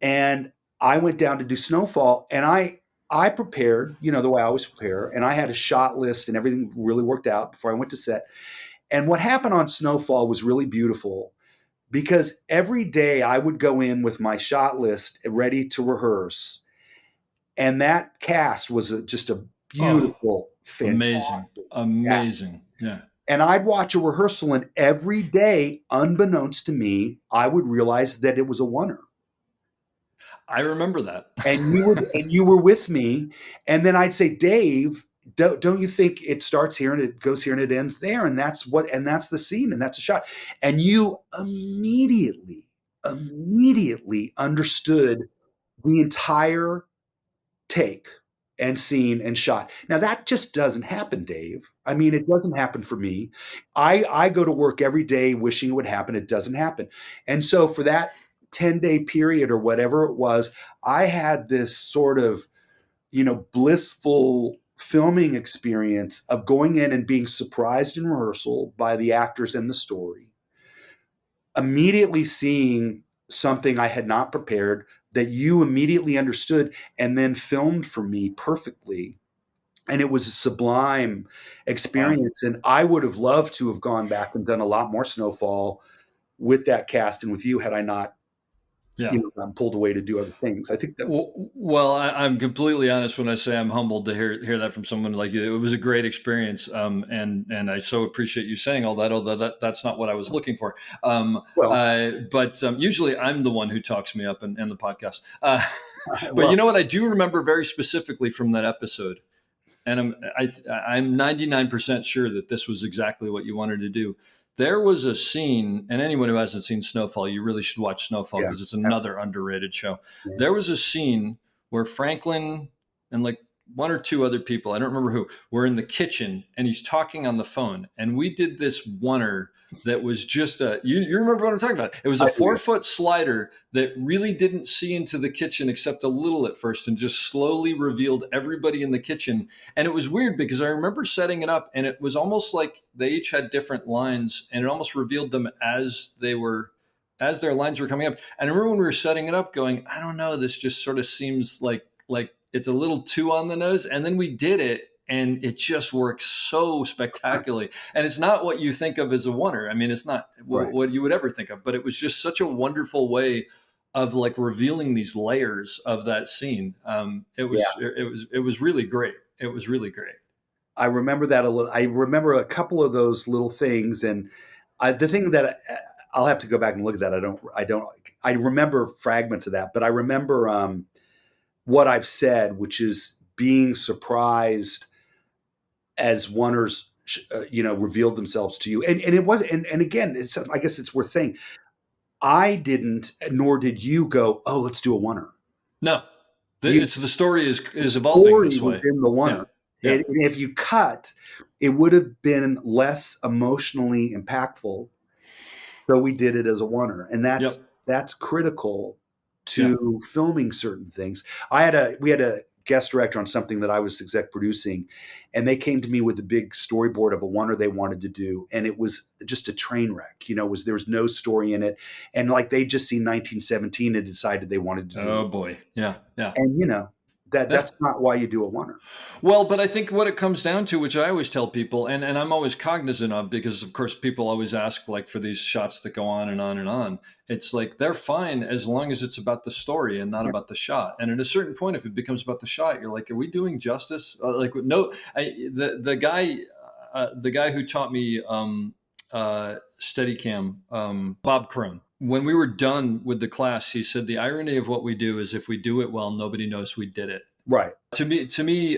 And I went down to do Snowfall, and I prepared, the way I always prepare, and I had a shot list, and everything really worked out before I went to set. And what happened on Snowfall was really beautiful, because every day I would go in with my shot list ready to rehearse, and that cast was just a beautiful, fantastic, amazing. Yeah. And I'd watch a rehearsal, and every day, unbeknownst to me, I would realize that it was a oneer. I remember that. And you were with me, and then I'd say, Dave, don't you think it starts here and it goes here and it ends there, and that's the scene, and that's a shot, and you immediately understood the entire take and scene and shot. Now that just doesn't happen, Dave. I mean, it doesn't happen for me. I go to work every day wishing it would happen. It doesn't happen. And so for that 10-day period or whatever it was, I had this sort of, blissful filming experience of going in and being surprised in rehearsal by the actors and the story, immediately seeing something I had not prepared that you immediately understood and then filmed for me perfectly. And it was a sublime experience. Wow. And I would have loved to have gone back and done a lot more Snowfall with that cast and with you had I not I'm pulled away to do other things. I think that was... Well, I'm completely honest when I say I'm humbled to hear that from someone like you. It was a great experience, and I so appreciate you saying all that. Although that's not what I was looking for. But usually I'm the one who talks me up in the podcast. But you know what? I do remember very specifically from that episode, and I'm 99% sure that this was exactly what you wanted to do. There was a scene, and anyone who hasn't seen Snowfall, you really should watch Snowfall because it's another underrated show. Yeah. There was a scene where Franklin and like one or two other people, I don't remember who, were in the kitchen and he's talking on the phone. And we did this oneer that was just you remember what I'm talking about? It was a 4-foot slider that really didn't see into the kitchen except a little at first and just slowly revealed everybody in the kitchen. And it was weird because I remember setting it up and it was almost like they each had different lines and it almost revealed them as their lines were coming up. And I remember when we were setting it up going, I don't know, this just sort of seems like it's a little too on the nose. And then we did it. And it just works so spectacularly. And it's not what you think of as a oneer. I mean, it's not what you would ever think of, but it was just such a wonderful way of like revealing these layers of that scene. It was really great. It was really great. I remember that a little. I remember a couple of those little things. And the thing that I'll have to go back and look at that. I remember fragments of that, but I remember what I've said, which is being surprised as oneers, revealed themselves to you. And it was, and again, I guess it's worth saying, I didn't, nor did you go, oh, let's do a oneer. No, the story is evolving this way. Was in the oneer. Yeah. And if you cut, it would have been less emotionally impactful. So we did it as a oneer. And that's critical to filming certain things. We had a guest director on something that I was exec producing, and they came to me with a big storyboard of a oneer they wanted to do, and it was just a train wreck. There was no story in it, and like they just seen 1917 and decided they wanted to do Oh boy, yeah. And that's not why you do a oneer. Well, but I think what it comes down to, which I always tell people, and I'm always cognizant of, because of course people always ask like for these shots that go on and on and on. It's like they're fine as long as it's about the story and not about the shot. And at a certain point, if it becomes about the shot, you're like, are we doing justice? The guy who taught me Steadicam, Bob Crone. When we were done with the class, he said, the irony of what we do is if we do it well, nobody knows we did it. Right. To me,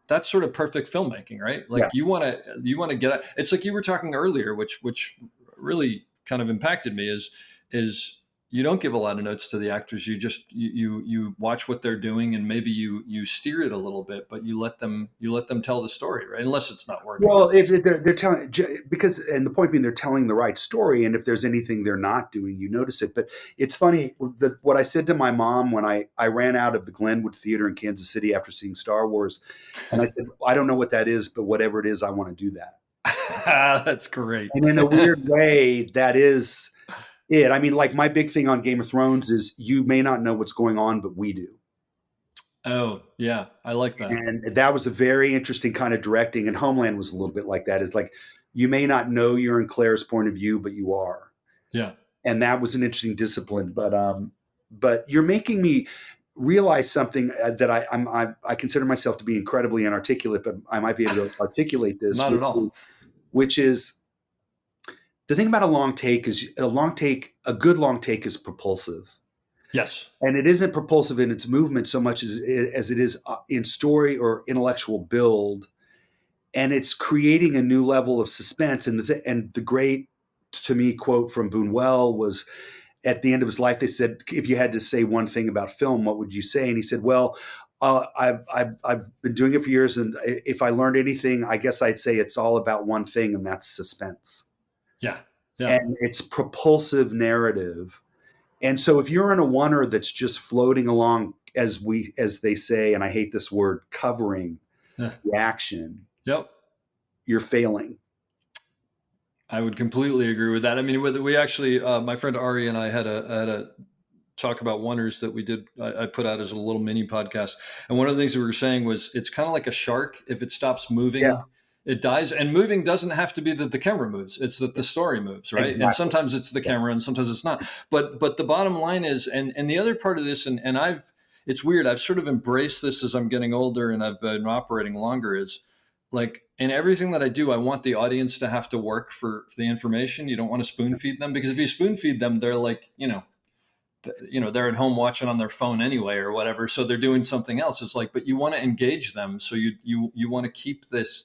that's sort of perfect filmmaking, right? Like you want to get out. It's like you were talking earlier, which really kind of impacted me is you don't give a lot of notes to the actors. You just, you watch what they're doing and maybe you steer it a little bit, but you let them tell the story, right? Unless it's not working. Well, if they're telling, because, and the point being they're telling the right story. And if there's anything they're not doing, you notice it. But it's funny what I said to my mom when I ran out of the Glenwood Theater in Kansas City after seeing Star Wars. And I said, I don't know what that is, but whatever it is, I want to do that. That's great. And in a weird way, that is it. I mean, like my big thing on Game of Thrones is you may not know what's going on, but we do. Oh, yeah. I like that. And that was a very interesting kind of directing. And Homeland was a little bit like that. It's like you may not know you're in Claire's point of view, but you are. Yeah. And that was an interesting discipline. But you're making me realize something that I consider myself to be incredibly inarticulate, but I might be able to articulate this. Not at all. Which is the thing about a long take is a good long take is propulsive. Yes. And it isn't propulsive in its movement so much as it is in story or intellectual build. And it's creating a new level of suspense. And the great, to me, quote from Buñuel was at the end of his life, they said, if you had to say one thing about film, what would you say? And he said, well, I've been doing it for years. And if I learned anything, I guess I'd say it's all about one thing, and that's suspense. Yeah. Yeah. And it's propulsive narrative. And so if you're in a oneer that's just floating along, as they say, and I hate this word, covering the action, Yep. you're failing. I would completely agree with that. I mean, we actually, my friend Ari and I had a talk about oneers that we did. I put out as a little mini podcast, and one of the things we were saying was it's kind of like a shark. If it stops moving, it dies. And moving doesn't have to be that the camera moves; it's that the story moves, right? Exactly. And sometimes it's the camera, and sometimes it's not. But the bottom line is, and the other part of this, and it's weird. I've sort of embraced this as I'm getting older, and I've been operating longer. Is like in everything that I do, I want the audience to have to work for the information. You don't want to spoon feed them, because if you spoon feed them, they're like, they're at home watching on their phone anyway or whatever. So they're doing something else. It's like, but you want to engage them. So you want to keep this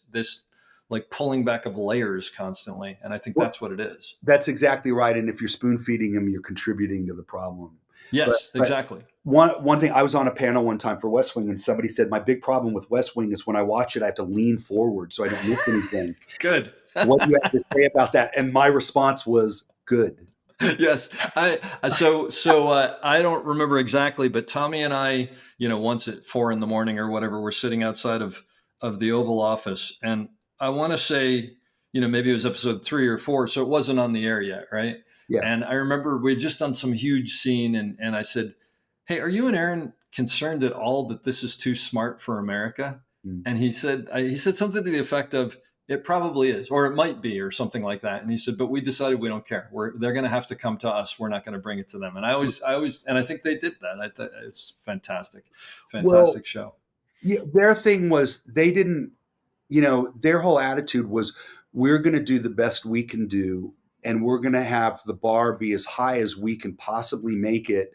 like pulling back of layers constantly. And I think that's what it is. That's exactly right. And if you're spoon feeding them, you're contributing to the problem. Yes, exactly. One thing, I was on a panel one time for West Wing, and somebody said, my big problem with West Wing is when I watch it, I have to lean forward so I don't miss anything. Good. What do you have to say about that? And my response was good. Yes. I don't remember exactly, but Tommy and I, once at 4 a.m. or whatever, we're sitting outside of the Oval Office. And I want to say, maybe it was episode 3 or 4. So it wasn't on the air yet. Right. Yeah. And I remember we had just done some huge scene, and I said, hey, are you and Aaron concerned at all that this is too smart for America? Mm. And he said something to the effect of, it probably is, or it might be, or something like that. And he said, but we decided we don't care. They're going to have to come to us. We're not going to bring it to them. And I think they did that. It's fantastic show. Yeah, their thing was they didn't, their whole attitude was, we're going to do the best we can do, and we're going to have the bar be as high as we can possibly make it,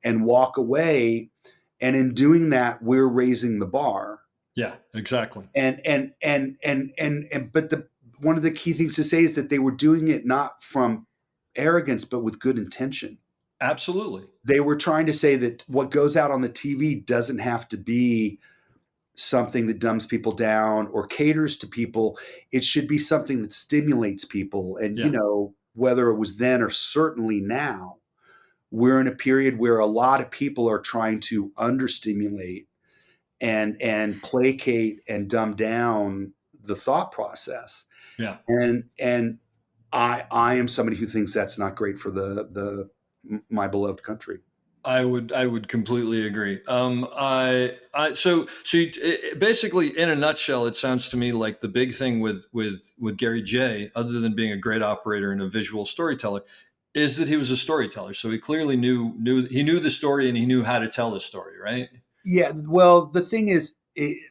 and walk away. And in doing that, we're raising the bar. Yeah, exactly. But one of the key things to say is that they were doing it not from arrogance, but with good intention. Absolutely. They were trying to say that what goes out on the TV doesn't have to be something that dumbs people down or caters to people. It should be something that stimulates people. And, whether it was then or certainly now, we're in a period where a lot of people are trying to understimulate and placate and dumb down the thought process. Yeah. And I am somebody who thinks that's not great for my beloved country. I would completely agree. So basically, in a nutshell, it sounds to me like the big thing with Gary J, other than being a great operator and a visual storyteller, is that he was a storyteller. So he clearly knew the story, and he knew how to tell the story, right? Yeah. Well, the thing is,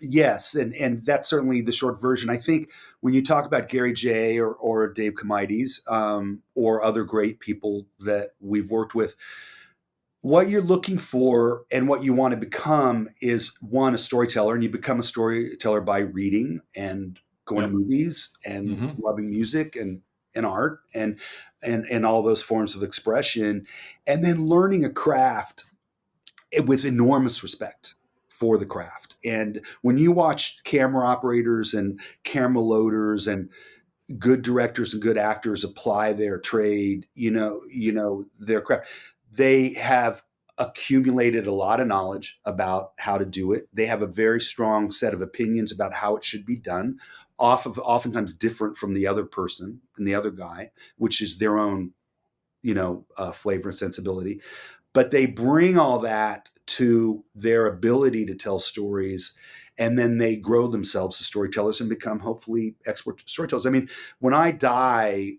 yes, and that's certainly the short version. I think when you talk about Gary J or Dave Comides or other great people that we've worked with, what you're looking for and what you want to become is, one, a storyteller, and you become a storyteller by reading and going to movies and loving music and art and all those forms of expression, and then learning a craft with enormous respect for the craft. And when you watch camera operators and camera loaders and good directors and good actors apply their trade, their craft, they have accumulated a lot of knowledge about how to do it. They have a very strong set of opinions about how it should be done, oftentimes different from the other person and the other guy, which is their own, flavor and sensibility. But they bring all that to their ability to tell stories, and then they grow themselves as storytellers and become hopefully expert storytellers. I mean, when I die,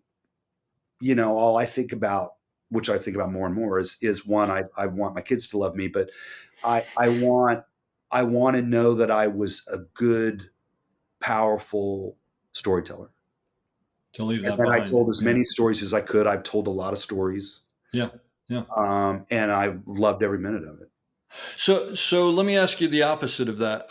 all I think about, which I think about more and more, is one, I want my kids to love me, but I want to know that I was a good, powerful storyteller. To leave that and behind. I told as many stories as I could. I've told a lot of stories. Yeah. And I loved every minute of it. So let me ask you the opposite of that.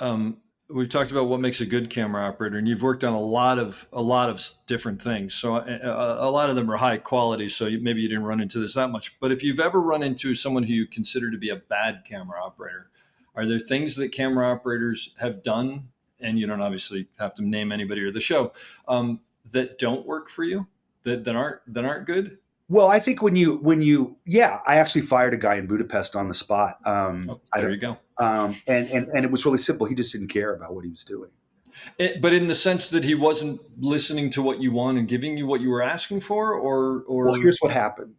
We've talked about what makes a good camera operator, and you've worked on a lot of different things. So a lot of them are high quality. So maybe you didn't run into this that much. But if you've ever run into someone who you consider to be a bad camera operator, are there things that camera operators have done, and you don't obviously have to name anybody or the show, that don't work for you, that aren't good? Well, I think when you, I actually fired a guy in Budapest on the spot. There you go. And it was really simple. He just didn't care about what he was doing. But in the sense that he wasn't listening to what you want and giving you what you were asking for, or well, here's what happened.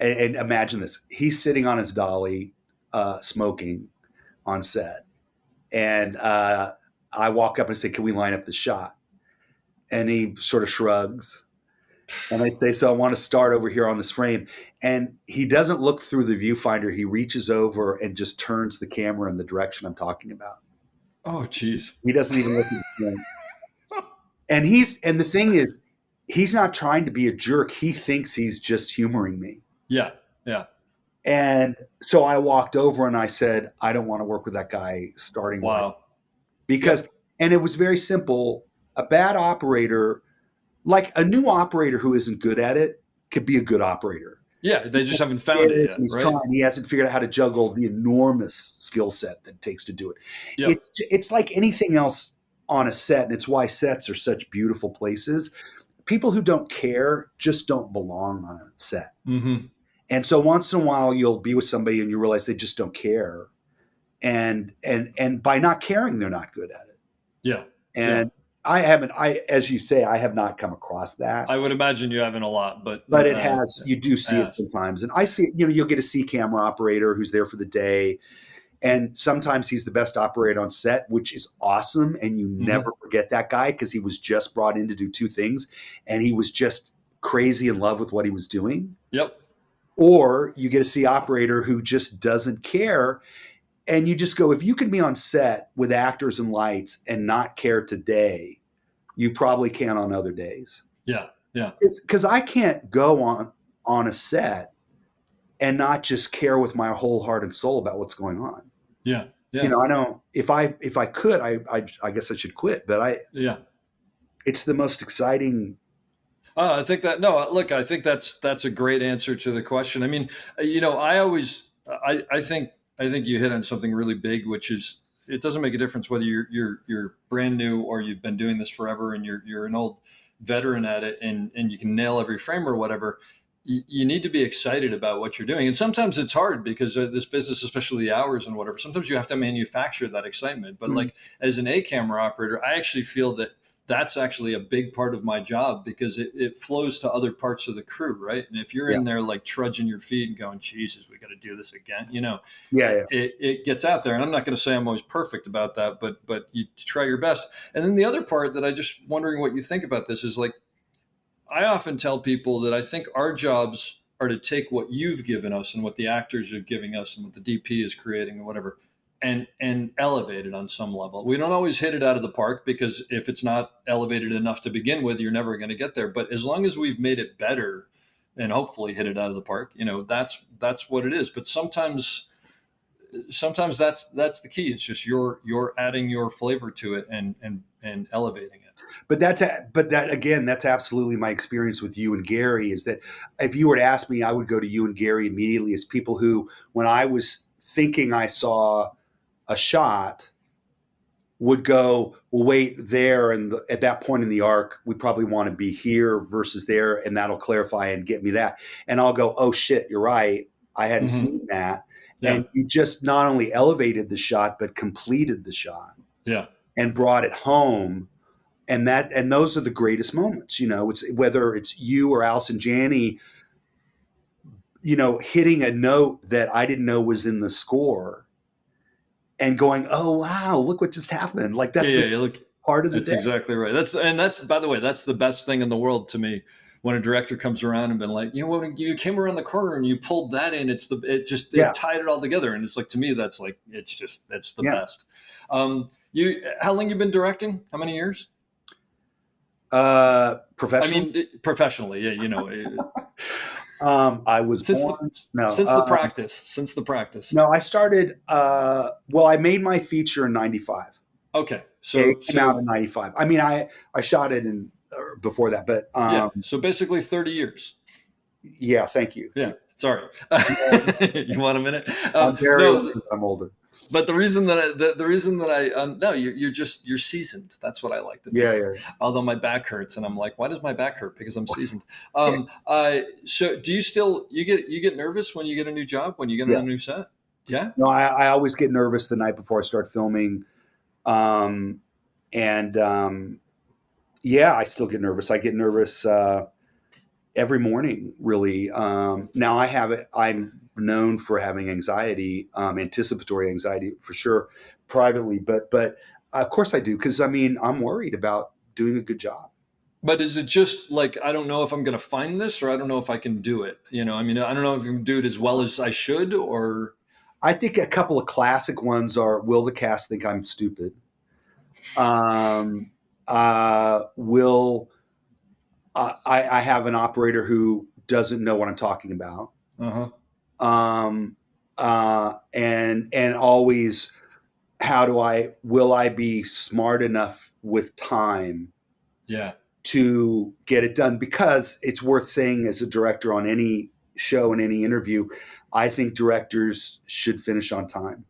And imagine this: he's sitting on his dolly, smoking on set, and I walk up and say, "Can we line up the shot?" And he sort of shrugs. And I say, "So I want to start over here on this frame." And he doesn't look through the viewfinder. He reaches over and just turns the camera in the direction I'm talking about. Oh, geez. He doesn't even look at the frame. And the thing is, he's not trying to be a jerk. He thinks he's just humoring me. Yeah. And so I walked over and I said, "I don't want to work with that guy starting." Wow. Because, and it was very simple. A bad operator, like a new operator who isn't good at it, could be a good operator. Yeah, they just haven't found it yet, he's right? trying. He hasn't figured out how to juggle the enormous skill set that it takes to do it. Yep. It's like anything else on a set, and it's why sets are such beautiful places. People who don't care just don't belong on a set. Mm-hmm. And so once in a while, you'll be with somebody and you realize they just don't care, and by not caring, they're not good at it. Yeah, and. Yeah. As you say, I have not come across that. I would imagine you haven't a lot, but it has. You do see it sometimes, and I see it. You'll get a C camera operator who's there for the day, and sometimes he's the best operator on set, which is awesome. And you never forget that guy because he was just brought in to do two things, and he was just crazy in love with what he was doing. Yep. Or you get a C operator who just doesn't care. And you just go, if you can be on set with actors and lights and not care today, you probably can on other days. Yeah. Because I can't go on a set and not just care with my whole heart and soul about what's going on. Yeah. I don't. If I could, I guess I should quit. But it's the most exciting. I think that I think that's a great answer to the question. I mean, I think you hit on something really big, which is it doesn't make a difference whether you're brand new or you've been doing this forever and you're an old veteran at it and you can nail every frame or whatever. You need to be excited about what you're doing. And sometimes it's hard because this business, especially the hours and whatever, sometimes you have to manufacture that excitement. But like as an A camera operator, I actually feel that that's actually a big part of my job because it flows to other parts of the crew, right? And if you're in there like trudging your feet and going, Jesus, we got to do this again, it gets out there. And I'm not going to say I'm always perfect about that, but you try your best. And then the other part that I just wondering what you think about this is like, I often tell people that I think our jobs are to take what you've given us and what the actors are giving us and what the DP is creating or whatever, and elevate it on some level. We don't always hit it out of the park because if it's not elevated enough to begin with, you're never going to get there. But as long as we've made it better and hopefully hit it out of the park, that's what it is. But sometimes that's the key. It's just you're adding your flavor to it and elevating it. But that's absolutely my experience with you and Gary is that if you were to ask me, I would go to you and Gary immediately as people who, when I was thinking I saw a shot, would go, well, wait there. And at that point in the arc, we probably want to be here versus there. And that'll clarify and get me that. And I'll go, oh shit, you're right. I hadn't seen that. Yeah. And you just not only elevated the shot, but completed the shot Yeah. and brought it home. And those are the greatest moments, it's whether it's you or Allison Janney, hitting a note that I didn't know was in the score and going, oh, wow, look what just happened. Like that's the Look, part of the that's day. exactly right. That's by the way, that's the best thing in the world to me. When a director comes around and been like, when you came around the corner and you pulled that in, it tied it all together. And it's like, to me, that's like, it's the best. How long you been directing? How many years? Professionally? I mean, professionally, yeah, I was since born. since the practice. No, I started. I made my feature in '95. Okay, It came out in '95. I mean, I shot it in before that, but so basically 30 years. Yeah, thank you. Yeah, sorry. You want a minute? I'm I'm older. But the reason that I no, you're seasoned. That's what I like to think. Yeah. Although my back hurts, and I'm like, why does my back hurt? Because I'm seasoned. So do you get nervous when you get a new job, when you get on a new set? Yeah. No, I always get nervous the night before I start filming, I still get nervous. I get nervous every morning, really. Now I have it. I'm known for having anxiety, anticipatory anxiety for sure, privately, but of course I do, because I'm worried about doing a good job. But is it just like, I don't know if I'm going to find this, or I don't know if I can do it? I don't know if I can do it as well as I should, or. I think a couple of classic ones are, will the cast think I'm stupid? I have an operator who doesn't know what I'm talking about. Uh-huh. And always, will I be smart enough with time to get it done? Because it's worth saying, as a director on any show, in any interview, I think directors should finish on time.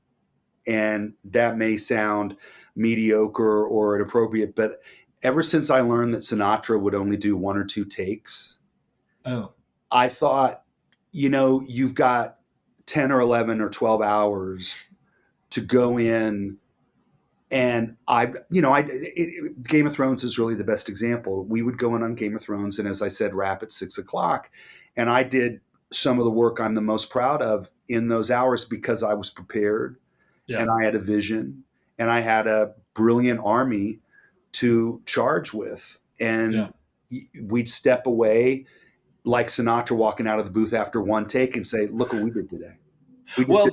And that may sound mediocre or inappropriate, but ever since I learned that Sinatra would only do 1 or 2 takes, I thought, you've got 10 or 11 or 12 hours to go in. And Game of Thrones is really the best example. We would go in on Game of Thrones, and as I said, wrap at 6:00. And I did some of the work I'm the most proud of in those hours, because I was prepared, and I had a vision, and I had a brilliant army to charge with. And we'd step away like Sinatra walking out of the booth after 1 take and say, look what we did today. But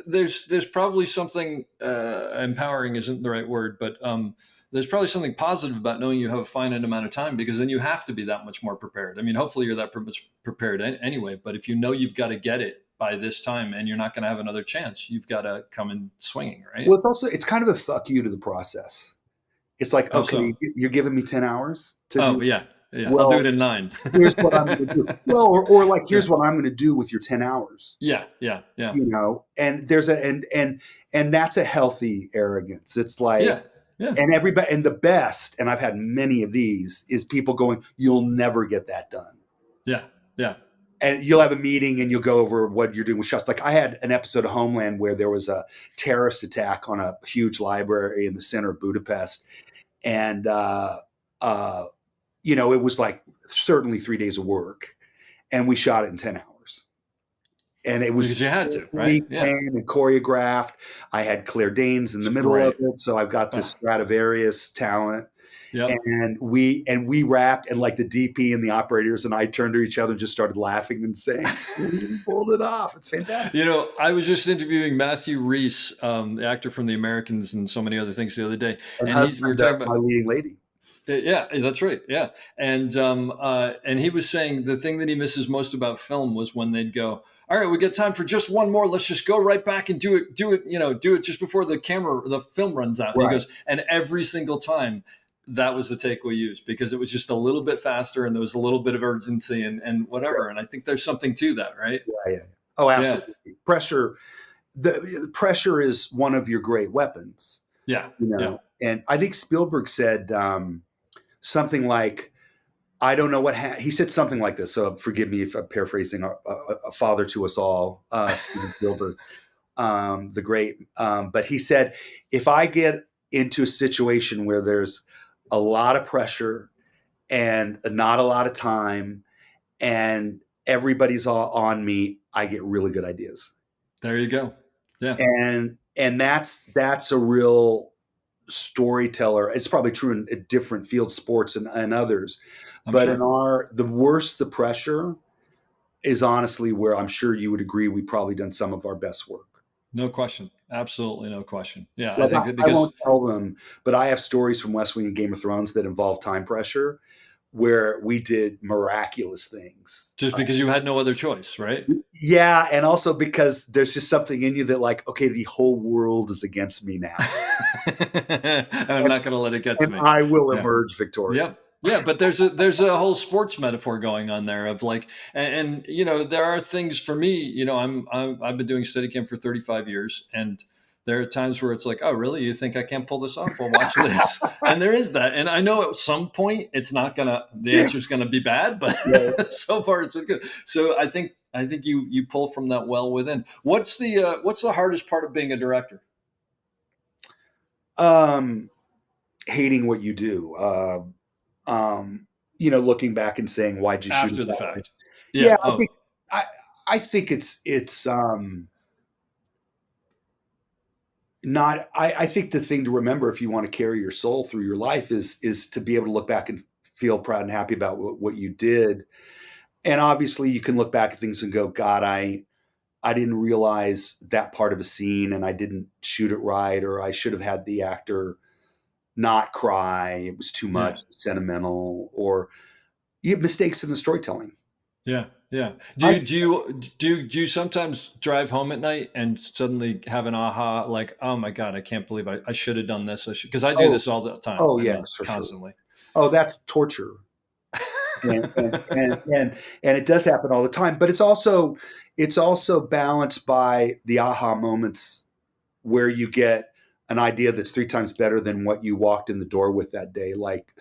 there's probably something empowering isn't the right word, but there's probably something positive about knowing you have a finite amount of time, because then you have to be that much more prepared. I mean, hopefully you're that much prepared anyway, but if you've got to get it by this time and you're not going to have another chance, you've got to come in swinging, right? Well, it's kind of a fuck you to the process. It's like, you're giving me 10 hours to do. Yeah. Well, I'll do it in 9. Here's what I'm going to do. Well, or like, here's what I'm going to do with your 10 hours. Yeah. And there's and that's a healthy arrogance. It's like, and everybody, and the best, and I've had many of these, is people going, you'll never get that done. Yeah. And you'll have a meeting and you'll go over what you're doing with shots. Like, I had an episode of Homeland where there was a terrorist attack on a huge library in the center of Budapest. And, it was like certainly 3 days of work, and we shot it in 10 hours. And it was, because you had to, right? Planned and choreographed. I had Claire Danes in the middle of it. So I've got this Stradivarius talent. And we wrapped, and like the DP and the operators and I turned to each other and just started laughing and saying, we pulled it off. It's fantastic. I was just interviewing Matthew Rhys, the actor from The Americans and so many other things, the other day. And we were talking about My Leading Lady. Yeah, that's right. Yeah. And he was saying the thing that he misses most about film was when they'd go, all right, we got time for just one more. Let's just go right back and do it just before the film runs out. Right. And he goes, and every single time, that was the take we used, because it was just a little bit faster and there was a little bit of urgency and whatever. Sure. And I think there's something to that, right? Yeah. Oh, absolutely. Yeah. Pressure. The pressure is one of your great weapons. Yeah. And I think Spielberg said something like, I don't know what he said something like this. So forgive me if I'm paraphrasing, a father to us all, Steven Spielberg. the great. But he said, if I get into a situation where there's a lot of pressure and not a lot of time and everybody's all on me, I get really good ideas. There you go. Yeah. And that's a real storyteller. It's probably true in different field sports and others. But in the worse the pressure is honestly where I'm sure you would agree we've probably done some of our best work. No question. Absolutely no question. Yeah. Like, I think that because I won't tell them, but I have stories from West Wing and Game of Thrones that involve time pressure where we did miraculous things. Just because you had no other choice, right? Yeah. And also because there's just something in you that like, okay, the whole world is against me now. And I'm not going to let it get to me. I will emerge victorious. Yeah. But there's a whole sports metaphor going on there of like, and there are things for me, I've been doing Steadicam for 35 years, and there are times where it's like, oh, really? You think I can't pull this off? Well, watch this. And there is that. And I know at some point the answer is gonna be bad, but so far it's been good. So I think you pull from that well within. What's the hardest part of being a director? Hating what you do. Looking back and saying, why'd you shoot after the fact? Way? Yeah. I think it's not. I think the thing to remember if you want to carry your soul through your life is to be able to look back and feel proud and happy about what you did. And obviously you can look back at things and go, God, I didn't realize that part of a scene and I didn't shoot it right, or I should have had the actor not cry. It was too much sentimental, or you have mistakes in the storytelling. Yeah. Yeah. Do you sometimes drive home at night and suddenly have an aha, like, oh my God, I can't believe I should have done this. Because I do this all the time. Oh yeah, constantly. Sure. Oh, that's torture. and it does happen all the time, but it's also balanced by the aha moments where you get an idea that's 3 times better than what you walked in the door with that day. Like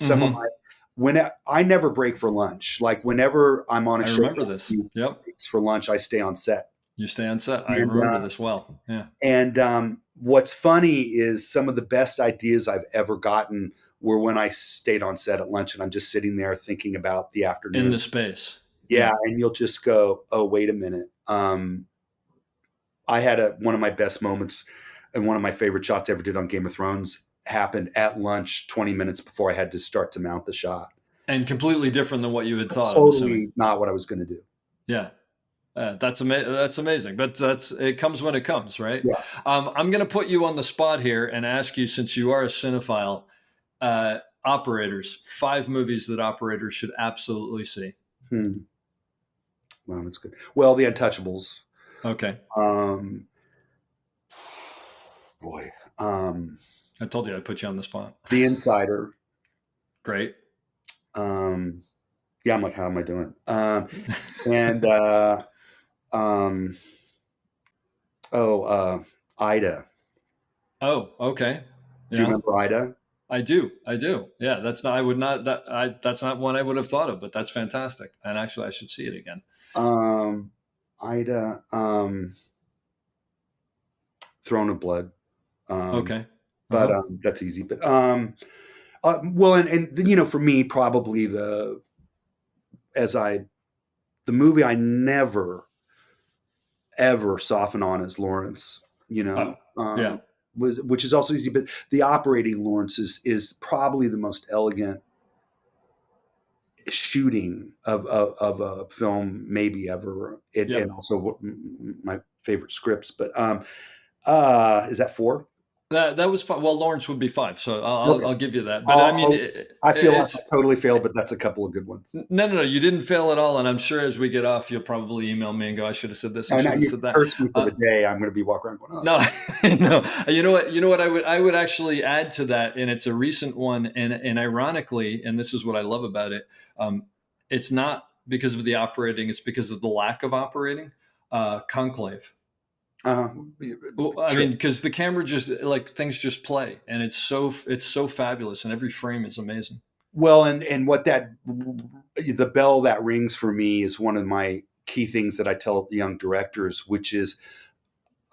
when I never break for lunch, like whenever I'm on a show, remember this. Yep. For lunch, I stay on set. You stay on set. I remember this well. Yeah. And what's funny is some of the best ideas I've ever gotten were when I stayed on set at lunch and I'm just sitting there thinking about the afternoon in the space. Yeah. And you'll just go, oh, wait a minute. I had one of my best moments and one of my favorite shots I ever did on Game of Thrones happened at lunch 20 minutes before I had to start to mount the shot. And completely different than what you had thought. Totally not what I was going to do. Yeah. That's amazing. But it comes when it comes, right? Yeah. I'm going to put you on the spot here and ask you, since you are a cinephile, operators, 5 movies that operators should absolutely see. Well, that's good. Well, The Untouchables. Okay. Boy. I told you I'd put you on the spot. The Insider. Great. Yeah, I'm like, how am I doing? Ida. Oh, okay. Do you remember Ida? I do. Yeah, that's not one I would have thought of, but that's fantastic. And actually I should see it again. Ida, Throne of Blood. Okay. But that's easy. But well, and for me, probably the movie I never ever soften on is Lawrence. Which is also easy. But the operating Lawrence is probably the most elegant shooting of a film maybe ever. And also my favorite scripts. But is that 4? That was 5. Well, Lawrence would be 5, so I'll give you that. But I mean, I feel like I totally failed, but that's a couple of good ones. No, you didn't fail at all. And I'm sure as we get off, you'll probably email me and go, I should have said this. I should have said that. Curse me for the day. I'm going to be walking around going, no. You know what? I would actually add to that, and it's a recent one. And ironically, and this is what I love about it. It's not because of the operating; it's because of the lack of operating. Conclave. Well, I mean, because the camera just things just play, and it's so fabulous, and every frame is amazing. Well, and what the bell that rings for me is one of my key things that I tell young directors, which is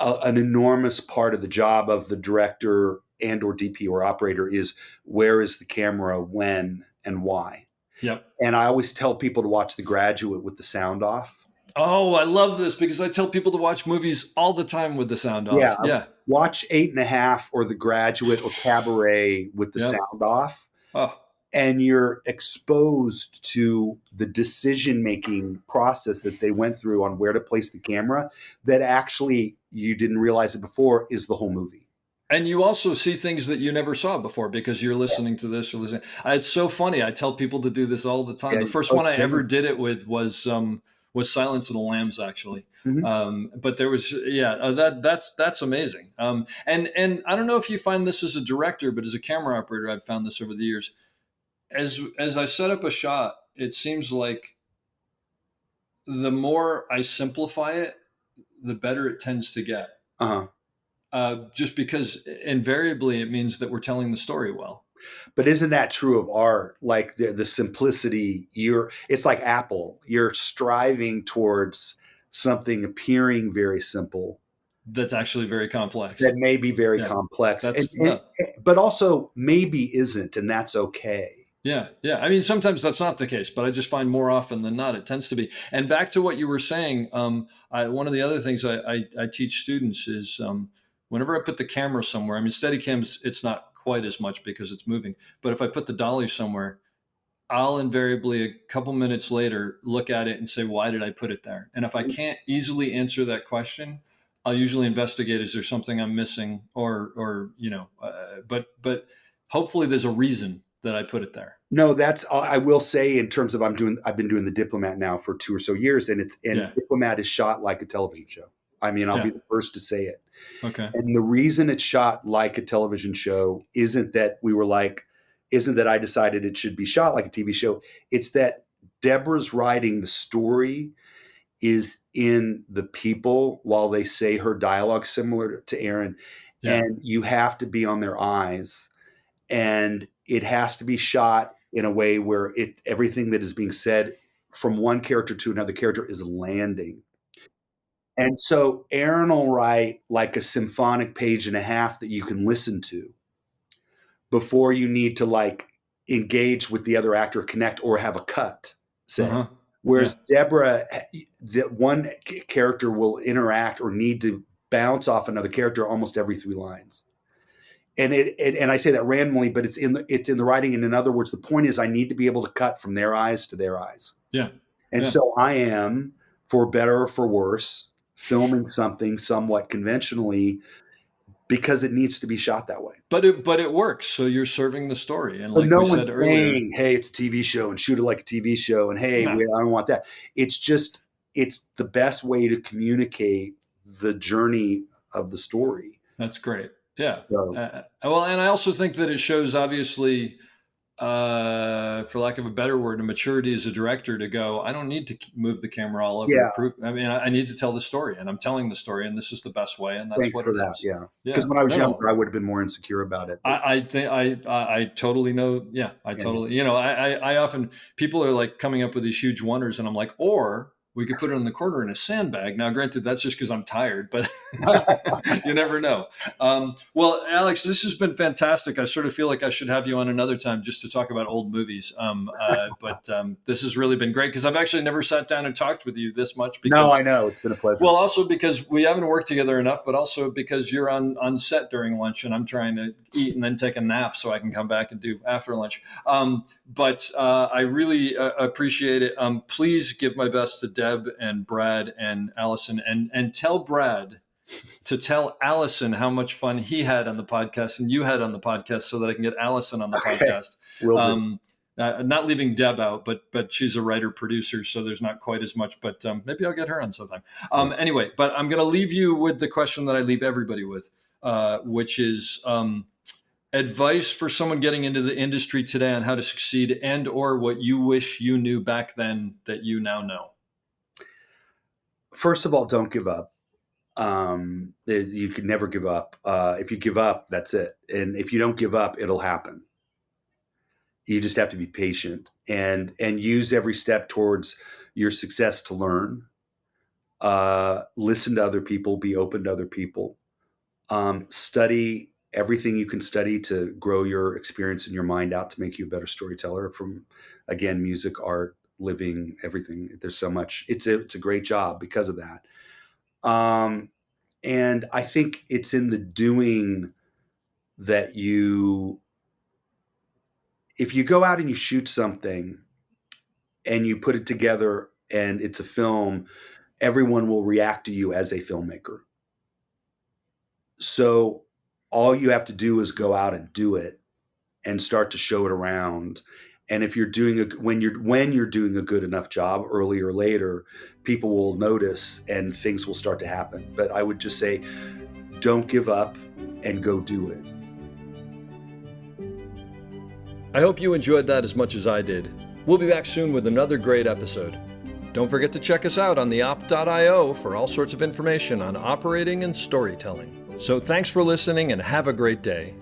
an enormous part of the job of the director and or DP or operator is where is the camera, when, and why. Yep. And I always tell people to watch The Graduate with the sound off. Oh, I love this because I tell people to watch movies all the time with the sound Yeah. off. Yeah. Watch 8.5 or The Graduate or Cabaret with the Yep. sound off. Oh, And you're exposed to the decision-making process that they went through on where to place the camera that actually you didn't realize it before is the whole movie. and you also see things that you never saw before because you're listening to this or listening. It's so funny. I tell people to do this all the time. Yeah, The first one I ever did it with was Silence of the Lambs, actually. Mhm. But there was, that's amazing. And I don't know if you find this as a director, but as a camera operator, I've found this over the years. As I set up a shot, it seems like the more I simplify it, the better it tends to get. Uh-huh. Just because invariably it means that we're telling the story well. But isn't that true of art? Like the simplicity, it's like Apple. You're striving towards something appearing very simple. That's actually very complex. That may be very complex. But also maybe isn't, and that's okay. Yeah. I mean, sometimes that's not the case, but I just find more often than not, it tends to be. And back to what you were saying, one of the other things I teach students is whenever I put the camera somewhere, I mean, Steadicams, it's not quite as much because it's moving, but if I put the dolly somewhere, I'll invariably a couple minutes later look at it and say, why did I put it there? And if I can't easily answer that question, I'll usually investigate, is there something I'm missing or but hopefully there's a reason that I put it there. No, I will say in terms of I've been doing The Diplomat now for 2 or so years, and Diplomat is shot like a television show. I mean, I'll be the first to say it. Okay. And the reason it's shot like a television show isn't that I decided it should be shot like a TV show. It's that Deborah's writing the story is in the people while they say her dialogue, similar to Aaron. Yeah. And you have to be on their eyes. And it has to be shot in a way where everything that is being said from one character to another character is landing. And so Aaron will write like a symphonic page and a half that you can listen to before you need to like engage with the other actor, connect, or have a cut say. Uh-huh. Whereas Deborah, that one character will interact or need to bounce off another character almost every 3 lines. And and I say that randomly, but it's in the writing. And in other words, the point is I need to be able to cut from their eyes to their eyes. Yeah. And so I am, for better or for worse, filming something somewhat conventionally because it needs to be shot that way. But it works. So you're serving the story. And like no we said one's earlier, saying, hey, it's a TV show and shoot it like a TV show. And hey, I don't want that. It's just, it's the best way to communicate the journey of the story. That's great. Yeah. So, well, and I also think that it shows, obviously, for lack of a better word, a maturity as a director to go, I don't need to move the camera all over. Yeah. I mean, I need to tell the story, and I'm telling the story, and this is the best way, and that's Thanks what for it that. is. Yeah. Because when I was younger, I would have been more insecure about it. I think I totally know. Yeah, totally. You know, I often, people are like coming up with these huge wonders, and I'm like, or we could put it in the corner in a sandbag. Now, granted, that's just because I'm tired, but you never know. Well, Alex, this has been fantastic. I sort of feel like I should have you on another time just to talk about old movies. But this has really been great because I've actually never sat down and talked with you this much. Because, no, I know. It's been a pleasure. Well, also because we haven't worked together enough, but also because you're on set during lunch and I'm trying to eat and then take a nap so I can come back and do after lunch. But I really appreciate it. Please give my best to Deb and Brad and Allison, and tell Brad to tell Allison how much fun he had on the podcast and you had on the podcast so that I can get Allison on the podcast. Not leaving Deb out, but she's a writer producer, so there's not quite as much, but maybe I'll get her on sometime. Anyway, but I'm going to leave you with the question that I leave everybody with, which is advice for someone getting into the industry today on how to succeed and or what you wish you knew back then that you now know. First of all, don't give up. You can never give up. If you give up, that's it. And if you don't give up, it'll happen. You just have to be patient and use every step towards your success to learn. listen to other people, be open to other people, study everything you can study to grow your experience in your mind out to make you a better storyteller, from, again, music, art, living, everything. There's so much. It's a great job because of that. And I think it's in the doing that if you go out and you shoot something and you put it together and it's a film, everyone will react to you as a filmmaker. So all you have to do is go out and do it and start to show it around. And if you're doing when you're doing a good enough job, early or later, people will notice and things will start to happen. But I would just say, don't give up and go do it. I hope you enjoyed that as much as I did. We'll be back soon with another great episode. Don't forget to check us out on theop.io for all sorts of information on operating and storytelling. So thanks for listening and have a great day.